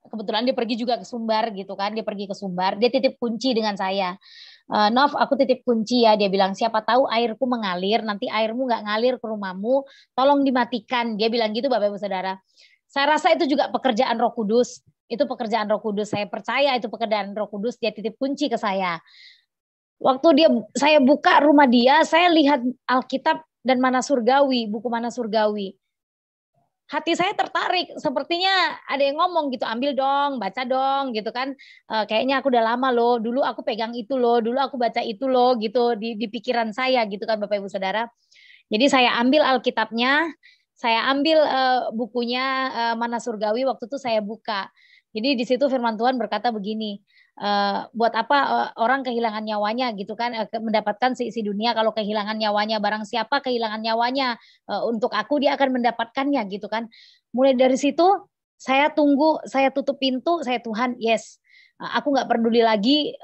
Kebetulan dia pergi juga ke Sumbar gitu kan, dia pergi ke Sumbar, dia titip kunci dengan saya. Nov, aku titip kunci ya, dia bilang, siapa tahu airku mengalir, nanti airmu nggak ngalir ke rumahmu, tolong dimatikan. Dia bilang gitu Bapak Ibu Saudara. Saya rasa itu juga pekerjaan Roh Kudus, itu pekerjaan Roh Kudus, saya percaya itu pekerjaan Roh Kudus, dia titip kunci ke saya. Waktu saya buka rumah dia, saya lihat Alkitab dan Mana Surgawi, buku Mana Surgawi. Hati saya tertarik, sepertinya ada yang ngomong gitu, ambil dong, baca dong gitu kan. Kayaknya aku udah lama loh, dulu aku pegang itu loh, dulu aku baca itu loh gitu di pikiran saya gitu kan Bapak Ibu Saudara. Jadi saya ambil Alkitabnya, saya ambil bukunya Mana Surgawi, waktu itu saya buka. Jadi di situ firman Tuhan berkata begini, buat apa orang kehilangan nyawanya gitu kan, mendapatkan seisi dunia kalau kehilangan nyawanya, barang siapa kehilangan nyawanya untuk aku dia akan mendapatkannya gitu kan. Mulai dari situ saya tunggu, saya tutup pintu, saya Tuhan yes, aku nggak peduli lagi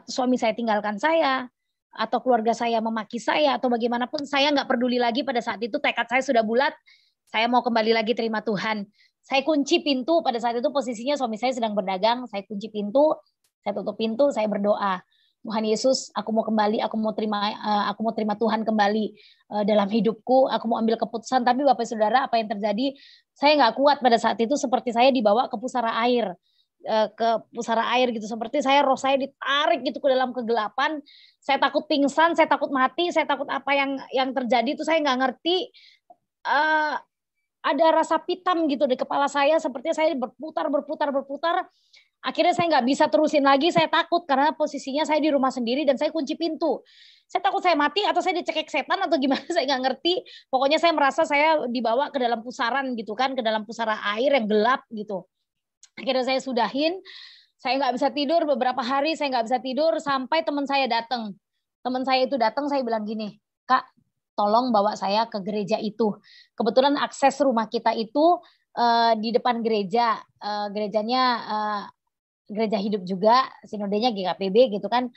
suami saya tinggalkan saya atau keluarga saya memaki saya atau bagaimanapun, saya nggak peduli lagi. Pada saat itu tekad saya sudah bulat, saya mau kembali lagi terima Tuhan. Saya kunci pintu, pada saat itu posisinya suami saya sedang berdagang, saya kunci pintu, saya tutup pintu, saya berdoa, Tuhan Yesus, aku mau kembali, aku mau terima Tuhan kembali dalam hidupku, aku mau ambil keputusan. Tapi Bapak Saudara, apa yang terjadi? Saya nggak kuat pada saat itu, seperti saya dibawa ke pusara air, gitu, seperti roh saya ditarik gitu ke dalam kegelapan. Saya takut pingsan, saya takut mati, saya takut apa yang terjadi itu saya nggak ngerti. Ada rasa pitam gitu di kepala saya, sepertinya saya berputar. Akhirnya saya nggak bisa terusin lagi, saya takut karena posisinya saya di rumah sendiri dan saya kunci pintu. Saya takut saya mati atau saya dicekik setan atau gimana, saya nggak ngerti. Pokoknya saya merasa saya dibawa ke dalam pusaran gitu kan, ke dalam pusara air yang gelap gitu. Akhirnya saya sudahin, saya nggak bisa tidur beberapa hari, saya nggak bisa tidur sampai teman saya datang. Teman saya itu datang, saya bilang gini, Kak, tolong bawa saya ke gereja itu. Kebetulan akses rumah kita itu di depan gereja, gerejanya gereja hidup juga, sinodenya GKPB gitu kan.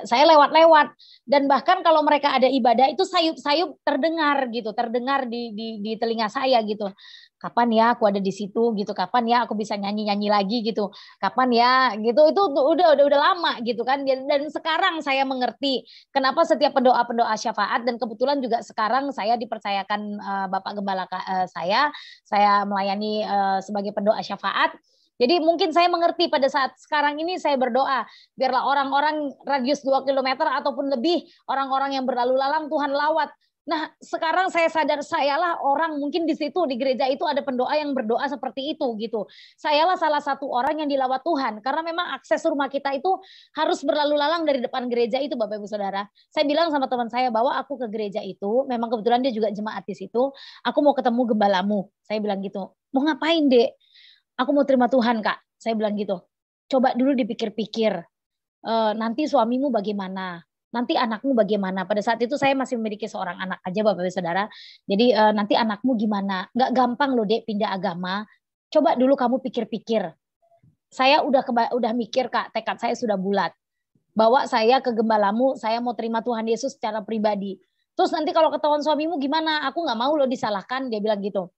Saya lewat-lewat dan bahkan kalau mereka ada ibadah itu sayup-sayup terdengar gitu, terdengar di telinga saya gitu. Kapan ya aku ada di situ gitu, kapan ya aku bisa nyanyi-nyanyi lagi gitu, kapan ya gitu. Itu udah lama gitu kan. Dan sekarang saya mengerti kenapa setiap pendoa syafaat, dan kebetulan juga sekarang saya dipercayakan Bapak Gembala saya melayani sebagai pendoa syafaat. Jadi mungkin saya mengerti pada saat sekarang ini saya berdoa, biarlah orang-orang radius 2 kilometer ataupun lebih, orang-orang yang berlalu lalang Tuhan lawat. Nah, sekarang saya sadar sayalah orang mungkin di situ di gereja itu ada pendoa yang berdoa seperti itu gitu. Sayalah salah satu orang yang dilawat Tuhan, karena memang akses rumah kita itu harus berlalu lalang dari depan gereja itu Bapak Ibu Saudara. Saya bilang sama teman saya bahwa aku ke gereja itu, memang kebetulan dia juga jemaat di situ, aku mau ketemu gembalamu. Saya bilang gitu. Mau ngapain, Dek? Aku mau terima Tuhan, Kak. Saya bilang gitu. Coba dulu dipikir-pikir. Nanti suamimu bagaimana? Nanti anakmu bagaimana? Pada saat itu saya masih memiliki seorang anak aja Bapak Ibu Saudara. Jadi nanti anakmu gimana? Nggak gampang loh Dek pindah agama. Coba dulu kamu pikir-pikir. Saya udah mikir Kak, tekad saya sudah bulat. Bawa saya ke gembalamu, saya mau terima Tuhan Yesus secara pribadi. Terus nanti kalau ketahuan suamimu gimana? Aku nggak mau loh disalahkan, dia bilang gitu.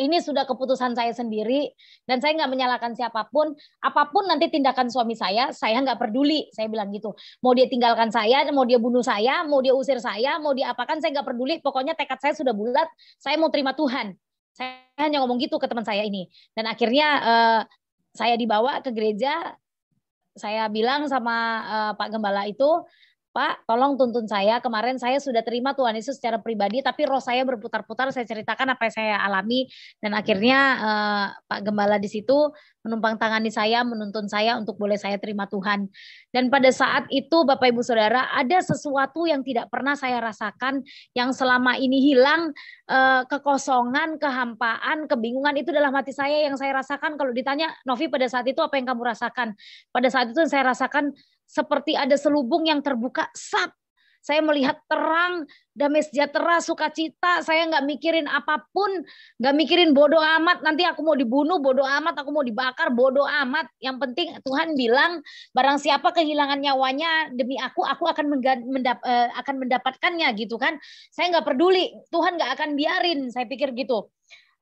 Ini sudah keputusan saya sendiri dan saya nggak menyalahkan siapapun. Apapun nanti tindakan suami saya nggak peduli. Saya bilang gitu. Mau dia tinggalkan saya, mau dia bunuh saya, mau dia usir saya, mau dia apakan, saya nggak peduli. Pokoknya tekad saya sudah bulat. Saya mau terima Tuhan. Saya hanya ngomong gitu ke teman saya ini. Dan akhirnya saya dibawa ke gereja. Saya bilang sama Pak Gembala itu, Pak, tolong tuntun saya. Kemarin saya sudah terima Tuhan Yesus secara pribadi, tapi roh saya berputar-putar. Saya ceritakan apa yang saya alami, dan akhirnya Pak Gembala di situ menumpang tangani saya, menuntun saya untuk boleh saya terima Tuhan. Dan pada saat itu, Bapak Ibu Saudara, ada sesuatu yang tidak pernah saya rasakan, yang selama ini hilang, kekosongan, kehampaan, kebingungan itu dalam hati saya yang saya rasakan. Kalau ditanya, Novi pada saat itu apa yang kamu rasakan? Pada saat itu saya rasakan seperti ada selubung yang terbuka, sap. Saya melihat terang, damai sejahtera, sukacita. Saya nggak mikirin apapun, nggak mikirin bodoh amat. Nanti aku mau dibunuh, bodoh amat. Aku mau dibakar, bodoh amat. Yang penting Tuhan bilang, barang siapa kehilangan nyawanya demi aku akan mendapatkannya gitu kan. Saya nggak peduli, Tuhan nggak akan biarin. Saya pikir gitu.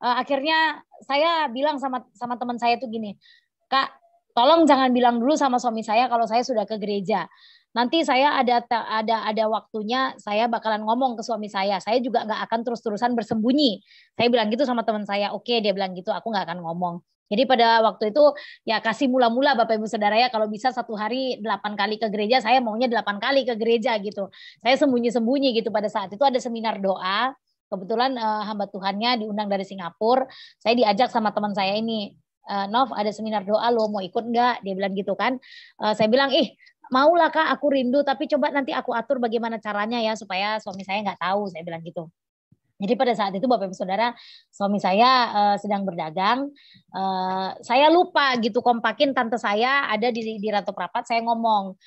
Akhirnya saya bilang sama teman saya tuh gini, Kak, tolong jangan bilang dulu sama suami saya kalau saya sudah ke gereja. Nanti saya ada waktunya saya bakalan ngomong ke suami saya. Saya juga nggak akan terus-terusan bersembunyi. Saya bilang gitu sama teman saya. Oke, dia bilang gitu. Aku nggak akan ngomong. Jadi pada waktu itu ya kasih mula-mula Bapak Ibu Saudara ya, kalau bisa satu hari 8 kali ke gereja, saya maunya 8 kali ke gereja gitu. Saya sembunyi-sembunyi gitu. Pada saat itu ada seminar doa. Kebetulan hamba Tuhannya diundang dari Singapura. Saya diajak sama teman saya ini. Nov, ada seminar doa lo mau ikut nggak? Dia bilang gitu kan. Saya bilang, maulah Kak, aku rindu, tapi coba nanti aku atur bagaimana caranya ya supaya suami saya nggak tahu. Saya bilang gitu. Jadi pada saat itu Bapak Ibu Saudara, suami saya sedang berdagang. Saya lupa gitu kompakin tante saya ada di Ratu Prapat. Saya ngomong,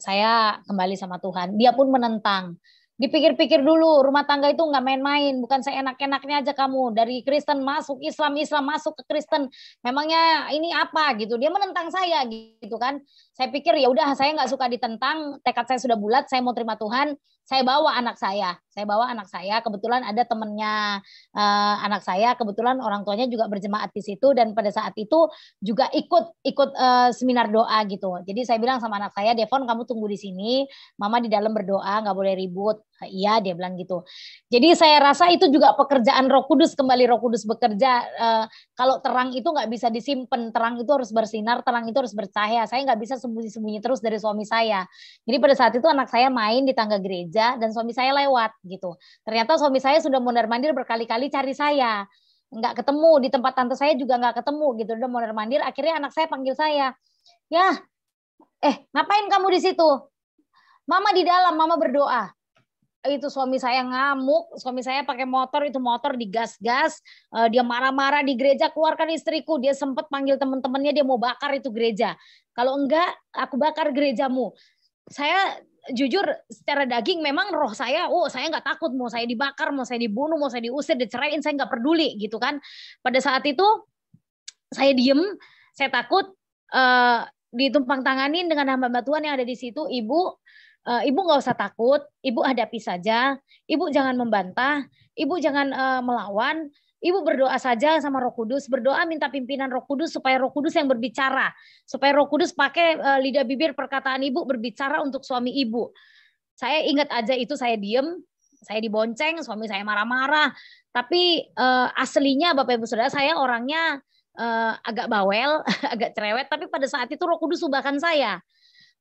saya kembali sama Tuhan. Dia pun menentang. Dipikir-pikir dulu, rumah tangga itu nggak main-main, bukan seenak-enaknya aja kamu dari Kristen masuk Islam, Islam masuk ke Kristen. Memangnya ini apa gitu? Dia menentang saya gitu kan. Saya pikir ya udah, saya nggak suka ditentang, tekad saya sudah bulat, saya mau terima Tuhan. Saya bawa anak saya. Kebetulan ada temennya anak saya, kebetulan orang tuanya juga berjemaat di situ, dan pada saat itu juga ikut seminar doa gitu. Jadi saya bilang sama anak saya, Devon kamu tunggu di sini, Mama di dalam berdoa, nggak boleh ribut. Iya, dia bilang gitu. Jadi saya rasa itu juga pekerjaan Roh Kudus, kembali Roh Kudus bekerja. Kalau terang itu nggak bisa disimpan, terang itu harus bersinar, terang itu harus bercahaya. Saya nggak bisa sembunyi-sembunyi terus dari suami saya. Jadi pada saat itu anak saya main di tangga gereja dan suami saya lewat gitu. Ternyata suami saya sudah mondar-mandir berkali-kali cari saya. Nggak ketemu, di tempat tante saya juga nggak ketemu gitu. Udah mondar-mandir, akhirnya anak saya panggil saya. Ya, ngapain kamu di situ? Mama di dalam, Mama berdoa. Itu suami saya ngamuk, suami saya pakai motor, itu motor digas-gas, dia marah-marah di gereja, keluarkan istriku, dia sempat panggil teman-temannya, dia mau bakar itu gereja. Kalau enggak, aku bakar gerejamu. Saya jujur secara daging memang roh saya, saya nggak takut, mau saya dibakar, mau saya dibunuh, mau saya diusir, diceraiin, saya nggak peduli gitu kan. Pada saat itu saya diem, saya takut ditumpang tanganin dengan hamba Tuhan yang ada di situ. Ibu nggak usah takut, ibu hadapi saja, ibu jangan membantah, ibu jangan melawan, ibu berdoa saja sama Roh Kudus, berdoa minta pimpinan Roh Kudus supaya Roh Kudus yang berbicara, supaya Roh Kudus pakai lidah bibir perkataan ibu berbicara untuk suami ibu. Saya ingat aja itu, saya diem, saya dibonceng, suami saya marah-marah, tapi aslinya Bapak Ibu Saudara, saya orangnya agak bawel, agak cerewet, tapi pada saat itu Roh Kudus ubahkan saya.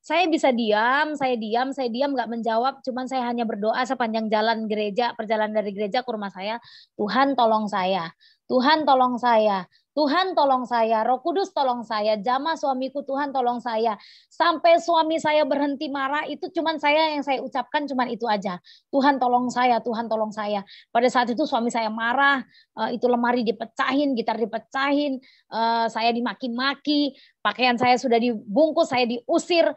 Saya bisa diam, nggak menjawab, cuman saya hanya berdoa sepanjang jalan gereja, perjalanan dari gereja ke rumah saya, Tuhan tolong saya, Tuhan tolong saya, Tuhan tolong saya, Roh Kudus tolong saya, jamah suamiku Tuhan tolong saya. Sampai suami saya berhenti marah, itu cuman saya yang saya ucapkan cuman itu aja. Tuhan tolong saya, Tuhan tolong saya. Pada saat itu suami saya marah, itu lemari dipecahin, gitar dipecahin, saya dimaki-maki, pakaian saya sudah dibungkus, saya diusir.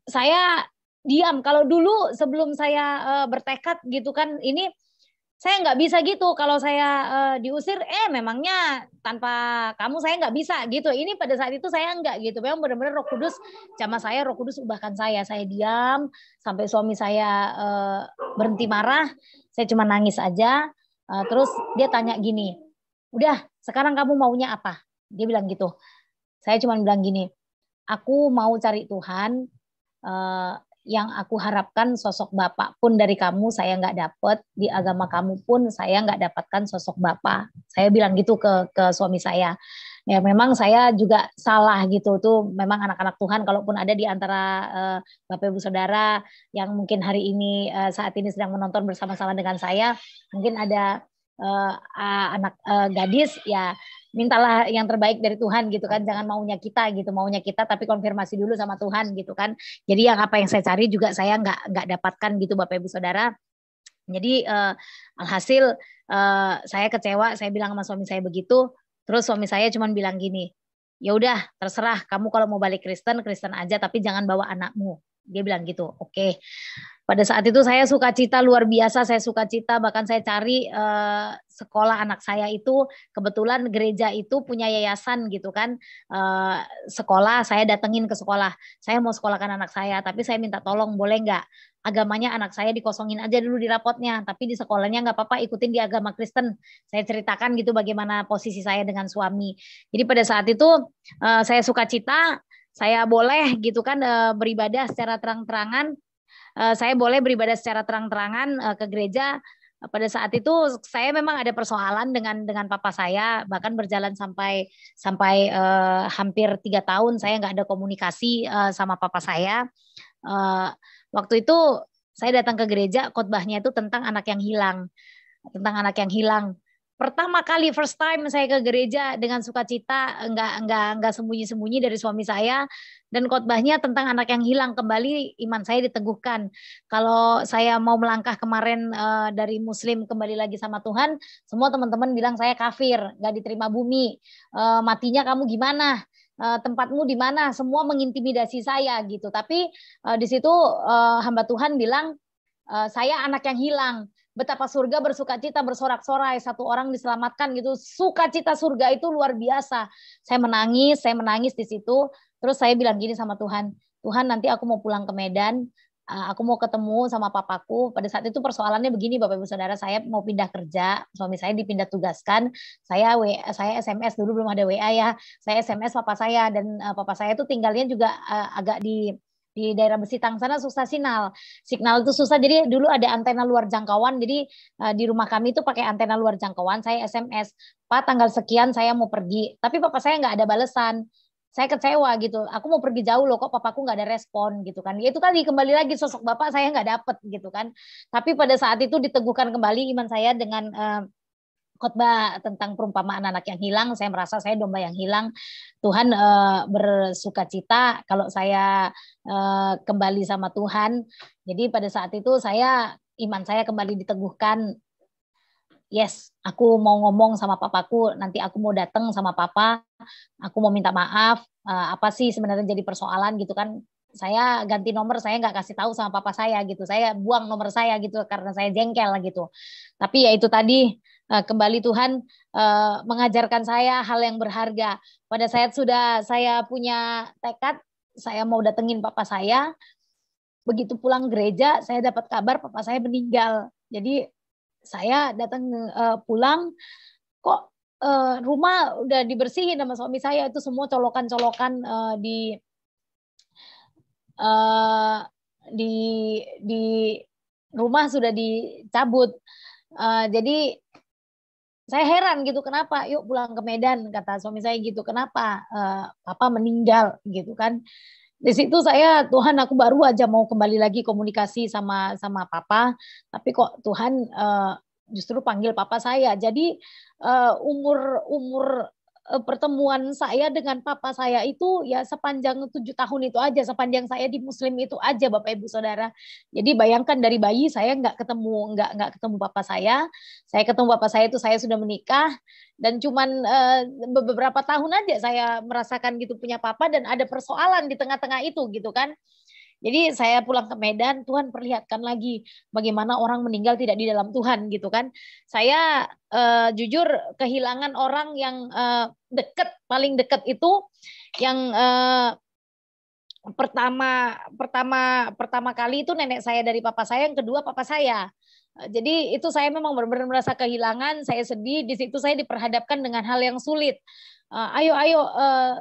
Saya diam. Kalau dulu sebelum saya bertekad gitu kan, ini saya nggak bisa gitu. Kalau saya diusir, memangnya tanpa kamu saya nggak bisa gitu. Ini pada saat itu saya nggak gitu. Memang benar-benar Roh Kudus, sama saya Roh Kudus ubahkan saya. Saya diam sampai suami saya berhenti marah. Saya cuma nangis aja. Terus dia tanya gini, udah sekarang kamu maunya apa? Dia bilang gitu. Saya cuma bilang gini, aku mau cari Tuhan. Yang aku harapkan sosok Bapak pun dari kamu saya nggak dapet, di agama kamu pun saya nggak dapatkan sosok Bapak. Saya bilang gitu ke suami saya. Ya memang saya juga salah gitu tuh. Memang anak-anak Tuhan kalaupun ada di antara Bapak Ibu Saudara yang mungkin hari ini saat ini sedang menonton bersama-sama dengan saya, mungkin ada anak gadis, ya mintalah yang terbaik dari Tuhan gitu kan, jangan maunya kita tapi konfirmasi dulu sama Tuhan gitu kan. Jadi yang apa yang saya cari juga saya nggak dapatkan gitu Bapak Ibu Saudara. Jadi alhasil saya kecewa, saya bilang sama suami saya begitu. Terus suami saya cuma bilang gini, ya udah terserah kamu, kalau mau balik Kristen aja, tapi jangan bawa anakmu. Dia bilang gitu. Oke. Pada saat itu saya sukacita luar biasa, saya sukacita bahkan saya cari sekolah anak saya itu, kebetulan gereja itu punya yayasan gitu kan, sekolah, saya datengin ke sekolah, saya mau sekolahkan anak saya, tapi saya minta tolong boleh nggak agamanya anak saya dikosongin aja dulu di rapotnya, tapi di sekolahnya nggak apa-apa ikutin di agama Kristen. Saya ceritakan gitu bagaimana posisi saya dengan suami. Jadi pada saat itu saya sukacita, saya boleh gitu kan beribadah secara terang-terangan. Saya boleh beribadah secara terang-terangan ke gereja. Pada saat itu saya memang ada persoalan dengan papa saya, bahkan berjalan sampai hampir 3 tahun saya nggak ada komunikasi sama papa saya. Waktu itu saya datang ke gereja, khotbahnya itu tentang anak yang hilang, tentang anak yang hilang. Pertama kali first time saya ke gereja dengan sukacita, enggak sembunyi-sembunyi dari suami saya, dan khotbahnya tentang anak yang hilang. Kembali iman saya diteguhkan. Kalau saya mau melangkah kemarin dari Muslim kembali lagi sama Tuhan, semua teman-teman bilang saya kafir, nggak diterima bumi, matinya kamu gimana? Tempatmu di mana? Semua mengintimidasi saya gitu. Tapi di situ hamba Tuhan bilang saya anak yang hilang. Betapa surga bersukacita bersorak-sorai, satu orang diselamatkan gitu. Sukacita surga itu luar biasa. Saya menangis di situ. Terus saya bilang gini sama Tuhan, Tuhan nanti aku mau pulang ke Medan, aku mau ketemu sama papaku. Pada saat itu persoalannya begini Bapak Ibu Saudara, saya mau pindah kerja, suami saya dipindah tugaskan, saya SMS dulu belum ada WA ya, saya SMS papa saya, dan papa saya itu tinggalnya juga agak di daerah Besitang sana susah signal itu susah, jadi dulu ada antena luar jangkauan, jadi di rumah kami itu pakai antena luar jangkauan. Saya SMS, Pak tanggal sekian saya mau pergi, tapi papa saya nggak ada balasan. Saya kecewa gitu, aku mau pergi jauh loh, kok papaku nggak ada respon gitu kan. Ya itu tadi, kembali lagi sosok bapak saya nggak dapet gitu kan. Tapi pada saat itu diteguhkan kembali iman saya dengan khotbah tentang perumpamaan anak yang hilang. Saya merasa saya domba yang hilang. Tuhan bersukacita kalau saya kembali sama Tuhan. Jadi pada saat itu iman saya kembali diteguhkan. Yes, aku mau ngomong sama papaku, nanti aku mau datang sama papa, aku mau minta maaf, apa sih sebenarnya jadi persoalan gitu kan. Saya ganti nomor, saya nggak kasih tahu sama papa saya gitu, saya buang nomor saya gitu karena saya jengkel gitu. Tapi ya itu tadi, kembali Tuhan mengajarkan saya hal yang berharga. Pada saat sudah saya punya tekad, saya mau datengin papa saya, begitu pulang gereja, saya dapat kabar papa saya meninggal. Jadi saya datang pulang, kok rumah udah dibersihin sama suami saya, itu semua colokan-colokan uh, di rumah sudah dicabut. Jadi saya heran gitu, kenapa? Yuk pulang ke Medan, kata suami saya gitu. Kenapa? Papa meninggal gitu kan. Di situ saya, Tuhan aku baru aja mau kembali lagi komunikasi sama papa, tapi kok Tuhan justru panggil papa saya. Jadi umur pertemuan saya dengan papa saya itu ya sepanjang 7 tahun itu aja, sepanjang saya di Muslim itu aja Bapak Ibu Saudara. Jadi bayangkan dari bayi saya nggak ketemu papa saya ketemu papa saya itu saya sudah menikah, dan cuman beberapa tahun aja saya merasakan gitu punya papa, dan ada persoalan di tengah-tengah itu gitu kan. Jadi saya pulang ke Medan, Tuhan perlihatkan lagi bagaimana orang meninggal tidak di dalam Tuhan gitu kan. Saya jujur kehilangan orang yang paling dekat itu yang pertama kali itu nenek saya dari papa saya, yang kedua papa saya. Jadi itu saya memang benar-benar merasa kehilangan, saya sedih. Di situ saya diperhadapkan dengan hal yang sulit. Ayo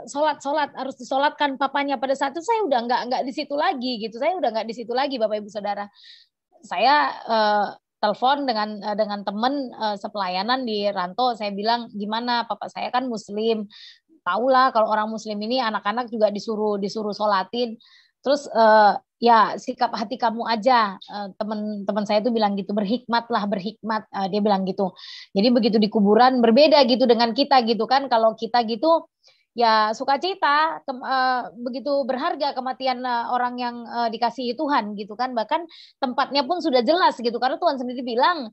sholat harus disolatkan papanya. Pada saat itu saya udah nggak di situ lagi gitu. Saya udah nggak di situ lagi Bapak Ibu Saudara. Saya telepon dengan teman sepelayanan di Ranto. Saya bilang gimana, papa saya kan Muslim. Tahulah kalau orang Muslim ini anak-anak juga disuruh sholatin. Terus ya sikap hati kamu aja, teman-teman saya itu bilang gitu, berhikmat, dia bilang gitu. Jadi begitu di kuburan berbeda gitu dengan kita gitu kan. Kalau kita gitu ya sukacita, begitu berharga kematian orang yang dikasihi Tuhan gitu kan. Bahkan tempatnya pun sudah jelas gitu, karena Tuhan sendiri bilang,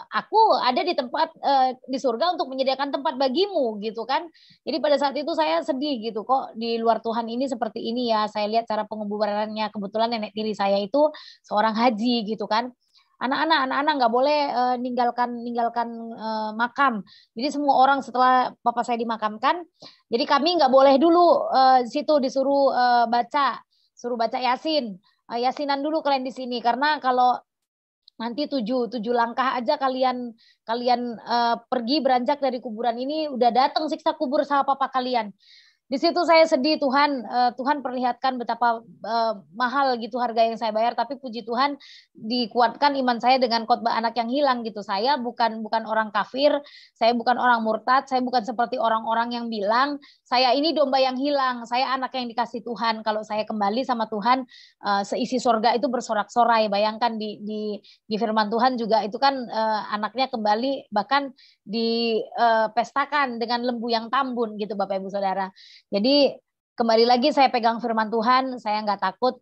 aku ada di tempat di surga untuk menyediakan tempat bagimu gitu kan. Jadi pada saat itu saya sedih gitu, kok di luar Tuhan ini seperti ini ya. Saya lihat cara penguburannya, kebetulan nenek tiri saya itu seorang haji gitu kan. Anak-anak nggak boleh ninggalkan ninggalkan makam. Jadi semua orang setelah bapak saya dimakamkan, jadi kami nggak boleh dulu situ disuruh suruh baca Yasin, Yasinan dulu kalian di sini, karena kalau nanti tujuh langkah aja kalian kalian pergi beranjak dari kuburan ini, udah datang siksa kubur sama papa kalian. Di situ saya sedih, Tuhan perlihatkan betapa mahal gitu harga yang saya bayar, tapi puji Tuhan dikuatkan iman saya dengan khotbah anak yang hilang gitu. Saya bukan orang kafir, saya bukan orang murtad, saya bukan seperti orang-orang yang bilang saya ini domba yang hilang, saya anak yang dikasih Tuhan. Kalau saya kembali sama Tuhan, seisi surga itu bersorak-sorai. Bayangkan di firman Tuhan juga itu kan anaknya kembali bahkan dipestakan dengan lembu yang tambun gitu Bapak Ibu Saudara. Jadi kembali lagi saya pegang firman Tuhan, saya nggak takut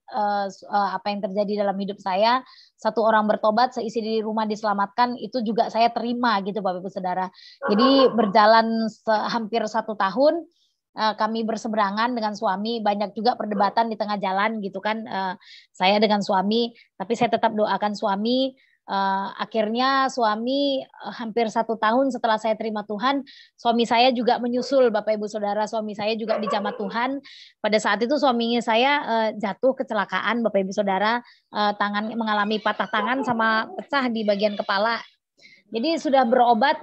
apa yang terjadi dalam hidup saya. Satu orang bertobat, seisi di rumah diselamatkan, itu juga saya terima gitu Bapak Ibu Saudara. Jadi berjalan hampir 1 tahun, kami berseberangan dengan suami, banyak juga perdebatan di tengah jalan gitu kan, saya dengan suami, tapi saya tetap doakan suami. Akhirnya suami hampir 1 tahun setelah saya terima Tuhan, suami saya juga menyusul Bapak Ibu Saudara, suami saya juga dijamah Tuhan. Pada saat itu suaminya saya jatuh kecelakaan Bapak Ibu Saudara, tangan mengalami patah tangan sama pecah di bagian kepala. Jadi sudah berobat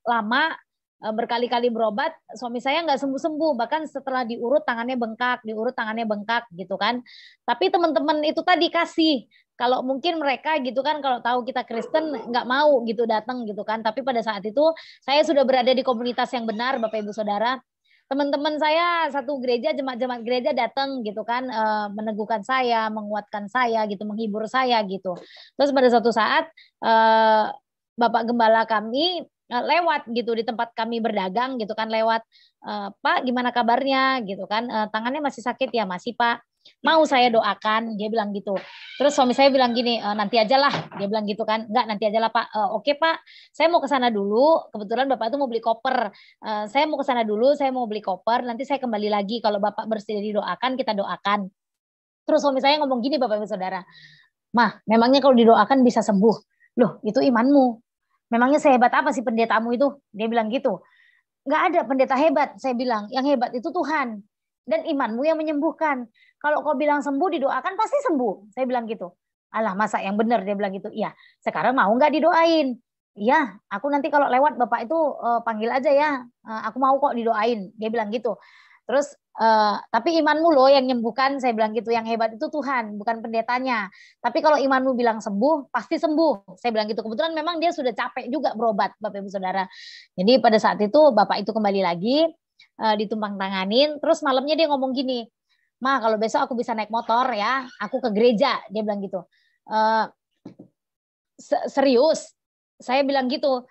lama, berkali-kali berobat, suami saya nggak sembuh-sembuh, bahkan setelah diurut tangannya bengkak gitu kan. Tapi teman-teman itu tadi kasih, kalau mungkin mereka gitu kan, kalau tahu kita Kristen nggak mau gitu datang gitu kan. Tapi pada saat itu saya sudah berada di komunitas yang benar Bapak Ibu Saudara. Teman-teman saya satu gereja, jemaat-jemaat gereja datang gitu kan, meneguhkan saya, menguatkan saya gitu, menghibur saya gitu. Terus pada suatu saat Bapak Gembala kami lewat gitu di tempat kami berdagang gitu kan, lewat, Pak gimana kabarnya gitu kan, tangannya masih sakit ya, masih Pak, mau saya doakan, dia bilang gitu. Terus suami saya bilang gini, nanti aja lah, dia bilang gitu kan, enggak nanti aja lah Pak, oke Pak, saya mau ke sana dulu, kebetulan Bapak itu mau beli koper, saya mau ke sana dulu, saya mau beli koper, nanti saya kembali lagi, kalau Bapak bersedia didoakan, kita doakan. Terus suami saya ngomong gini Bapak Ibu Saudara, Mah, memangnya kalau didoakan bisa sembuh? Loh, itu imanmu. Memangnya sehebat apa sih pendetamu itu? Dia bilang gitu. Nggak ada pendeta hebat, saya bilang. Yang hebat itu Tuhan. Dan imanmu yang menyembuhkan. Kalau kau bilang sembuh, didoakan pasti sembuh. Saya bilang gitu. Alah, masa yang benar? Dia bilang gitu. Iya, sekarang mau nggak didoain? Iya, aku nanti kalau lewat Bapak itu panggil aja ya. Aku mau kok didoain. Dia bilang gitu. Terus, tapi imanmu loh yang nyembuhkan, saya bilang gitu. Yang hebat itu Tuhan, bukan pendetanya. Tapi kalau imanmu bilang sembuh, pasti sembuh. Saya bilang gitu. Kebetulan memang dia sudah capek juga berobat, Bapak Ibu Saudara. Jadi pada saat itu Bapak itu kembali lagi, ditumpang tanganin. Terus malamnya dia ngomong gini, Ma, kalau besok aku bisa naik motor ya, aku ke gereja. Dia bilang gitu. Eh, Serius? Saya bilang gitu.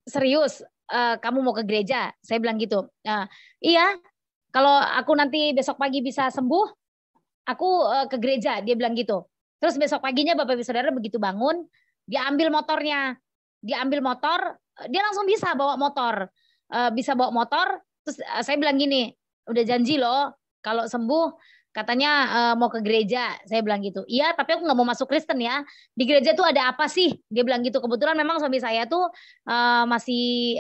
Serius? Kamu mau ke gereja? Saya bilang gitu. Iya, kalau aku nanti besok pagi bisa sembuh, aku ke gereja. Dia bilang gitu. Terus besok paginya Bapak Ibu Saudara begitu bangun, dia ambil motornya. Dia ambil motor, dia langsung bisa bawa motor. Bisa bawa motor, terus saya bilang gini, udah janji loh, kalau sembuh katanya mau ke gereja. Saya bilang gitu. Iya, tapi aku nggak mau masuk Kristen ya. Di gereja tuh ada apa sih? Dia bilang gitu. Kebetulan memang suami saya tuh masih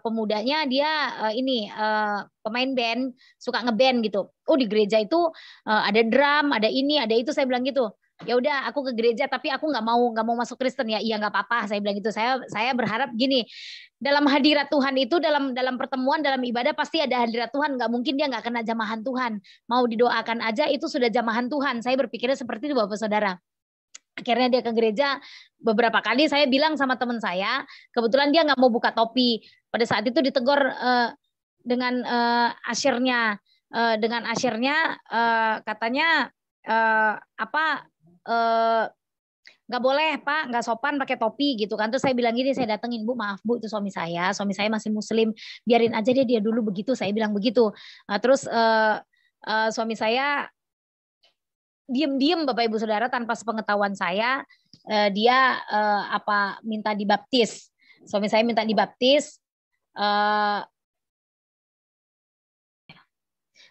pemudanya dia ini pemain band, suka ngeband gitu. Oh di gereja itu ada drum, ada ini, ada itu. Saya bilang gitu. Ya udah, aku ke gereja, tapi aku nggak mau masuk Kristen ya. Iya nggak apa-apa. Saya bilang gitu. Saya berharap gini, dalam hadirat Tuhan itu, dalam pertemuan, dalam ibadah pasti ada hadirat Tuhan. Nggak mungkin dia nggak kena jamahan Tuhan. Mau didoakan aja itu sudah jamahan Tuhan. Saya berpikirnya seperti itu Bapak Saudara. Akhirnya dia ke gereja, beberapa kali saya bilang sama teman saya, kebetulan dia nggak mau buka topi. Pada saat itu ditegur dengan asyirnya, katanya apa? nggak boleh Pak, nggak sopan pakai topi gitu kan. Terus saya bilang gini, saya datengin, Bu maaf Bu itu suami saya masih muslim, biarin aja dia dulu begitu, saya bilang begitu. Terus suami saya diem-diem Bapak Ibu Saudara tanpa sepengetahuan saya, dia minta dibaptis. Suami saya minta dibaptis.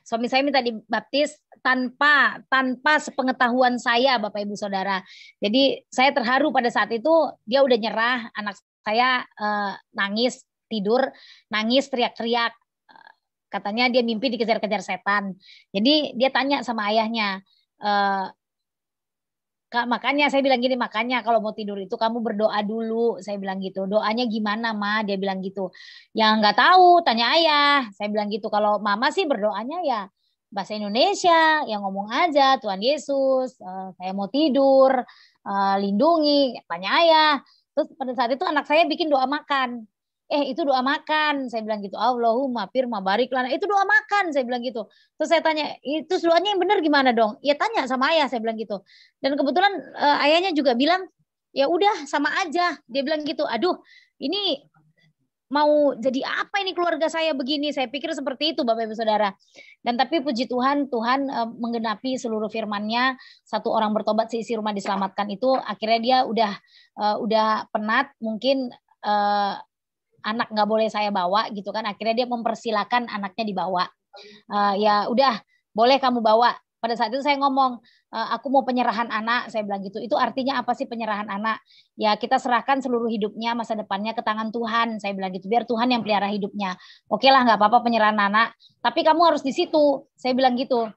Suami saya minta dibaptis tanpa sepengetahuan saya Bapak Ibu Saudara. Jadi saya terharu pada saat itu, dia udah nyerah, anak saya nangis, tidur, nangis, teriak-teriak. Katanya dia mimpi dikejar-kejar setan. Jadi dia tanya sama ayahnya, Kak, makanya saya bilang gini, makanya kalau mau tidur itu kamu berdoa dulu, saya bilang gitu. Doanya gimana, Ma? Dia bilang gitu. Yang nggak tahu, tanya ayah. Saya bilang gitu. Kalau Mama sih berdoanya ya bahasa Indonesia, yang ngomong aja, Tuhan Yesus, saya mau tidur, lindungi, tanya ayah. Terus pada saat itu anak saya bikin doa makan. Itu doa makan, saya bilang gitu. Allahumma firma barik lana, itu doa makan, saya bilang gitu. Terus saya tanya, itu doanya yang benar gimana dong? Ya tanya sama ayah, saya bilang gitu. Dan kebetulan ayahnya juga bilang, ya udah sama aja. Dia bilang gitu. Aduh, ini mau jadi apa ini keluarga saya begini? Saya pikir seperti itu Bapak Ibu Saudara. Dan tapi puji Tuhan, Tuhan menggenapi seluruh firman-Nya. Satu orang bertobat, seisi rumah diselamatkan itu. Akhirnya dia udah penat, mungkin anak nggak boleh saya bawa gitu kan. Akhirnya dia mempersilahkan anaknya dibawa. Ya udah, boleh kamu bawa. Pada saat itu saya ngomong, aku mau penyerahan anak, saya bilang gitu. Itu artinya apa sih penyerahan anak? Ya kita serahkan seluruh hidupnya, masa depannya ke tangan Tuhan, saya bilang gitu. Biar Tuhan yang pelihara hidupnya. Oke lah, nggak apa-apa penyerahan anak. Tapi kamu harus di situ, saya bilang gitu.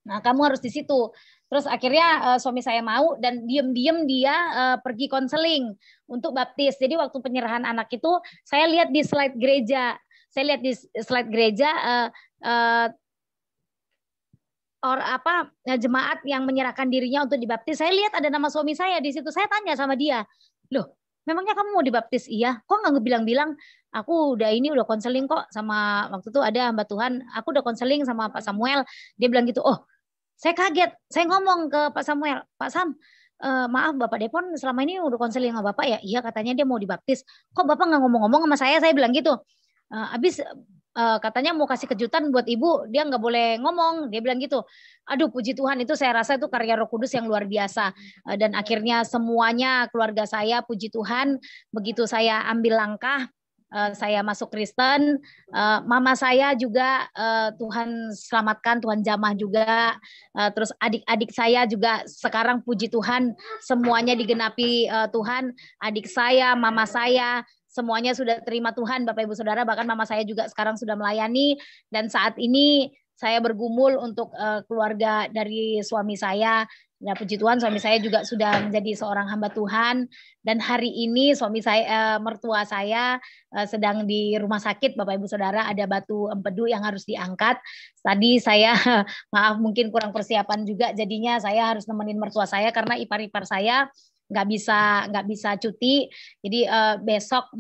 Nah, kamu harus di situ. Terus akhirnya suami saya mau, dan diem-diem dia pergi konseling untuk baptis. Jadi waktu penyerahan anak itu saya lihat di slide gereja. Saya lihat di slide gereja jemaat yang menyerahkan dirinya untuk dibaptis. Saya lihat ada nama suami saya di situ. Saya tanya sama dia, loh, memangnya kamu mau dibaptis? Iya. Kok nggak bilang-bilang? Aku udah konseling kok sama, waktu itu ada hamba Tuhan. Aku udah konseling sama Pak Samuel. Dia bilang gitu. Oh, saya kaget. Saya ngomong ke Pak Samuel, Pak Sam, maaf Bapak Depon selama ini udah konseling sama Bapak ya? Iya, katanya dia mau dibaptis. Kok Bapak nggak ngomong-ngomong sama saya? Saya bilang gitu. Habis katanya mau kasih kejutan buat ibu, dia nggak boleh ngomong, dia bilang gitu. Aduh, puji Tuhan, itu saya rasa itu karya Roh Kudus yang luar biasa. Dan akhirnya semuanya keluarga saya, puji Tuhan, begitu saya ambil langkah, saya masuk Kristen, mama saya juga Tuhan selamatkan, Tuhan jamah juga, terus adik-adik saya juga sekarang puji Tuhan semuanya digenapi Tuhan, adik saya, mama saya, semuanya sudah terima Tuhan Bapak Ibu Saudara, bahkan mama saya juga sekarang sudah melayani, dan saat ini saya bergumul untuk keluarga dari suami saya. Nah, puji Tuhan suami saya juga sudah menjadi seorang hamba Tuhan, dan hari ini suami saya, mertua saya sedang di rumah sakit Bapak Ibu Saudara, ada batu empedu yang harus diangkat. Tadi saya maaf mungkin kurang persiapan juga, jadinya saya harus nemenin mertua saya karena ipar-ipar saya nggak bisa cuti. Jadi besok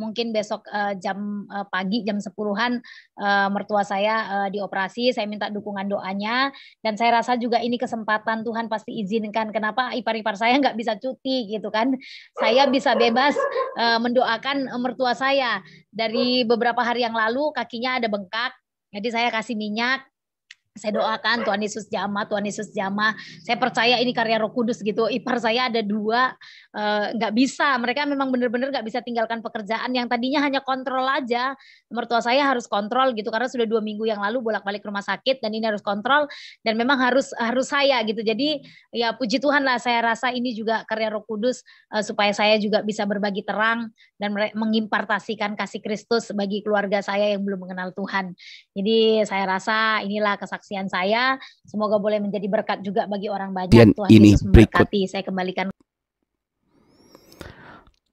jam pagi jam 10-an mertua saya dioperasi. Saya minta dukungan doanya, dan saya rasa juga ini kesempatan Tuhan pasti izinkan. Kenapa ipar-ipar saya nggak bisa cuti gitu kan? Saya bisa bebas mendoakan mertua saya. Dari beberapa hari yang lalu kakinya ada bengkak, jadi saya kasih minyak. Saya doakan Tuhan Yesus jamah, Tuhan Yesus jamah. Saya percaya ini karya Roh Kudus gitu. Ipar saya ada 2, nggak bisa. Mereka memang benar-benar nggak bisa tinggalkan pekerjaan yang tadinya hanya kontrol aja. Mertua saya harus kontrol gitu karena sudah 2 minggu yang lalu bolak-balik rumah sakit, dan ini harus kontrol, dan memang harus saya gitu. Jadi ya puji Tuhan lah, saya rasa ini juga karya Roh Kudus supaya saya juga bisa berbagi terang dan mengimpartasikan kasih Kristus bagi keluarga saya yang belum mengenal Tuhan. Jadi saya rasa inilah kesaksian saya. Semoga boleh menjadi berkat juga bagi orang banyak. Dan Tuhan ini Yesus memberkati. Saya kembalikan.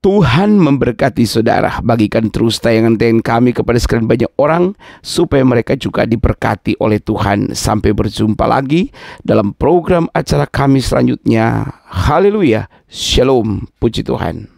Tuhan memberkati saudara. Bagikan terus tayangan-tayangan kami kepada sekian banyak orang, supaya mereka juga diberkati oleh Tuhan. Sampai berjumpa lagi dalam program acara kami selanjutnya. Haleluya. Shalom. Puji Tuhan.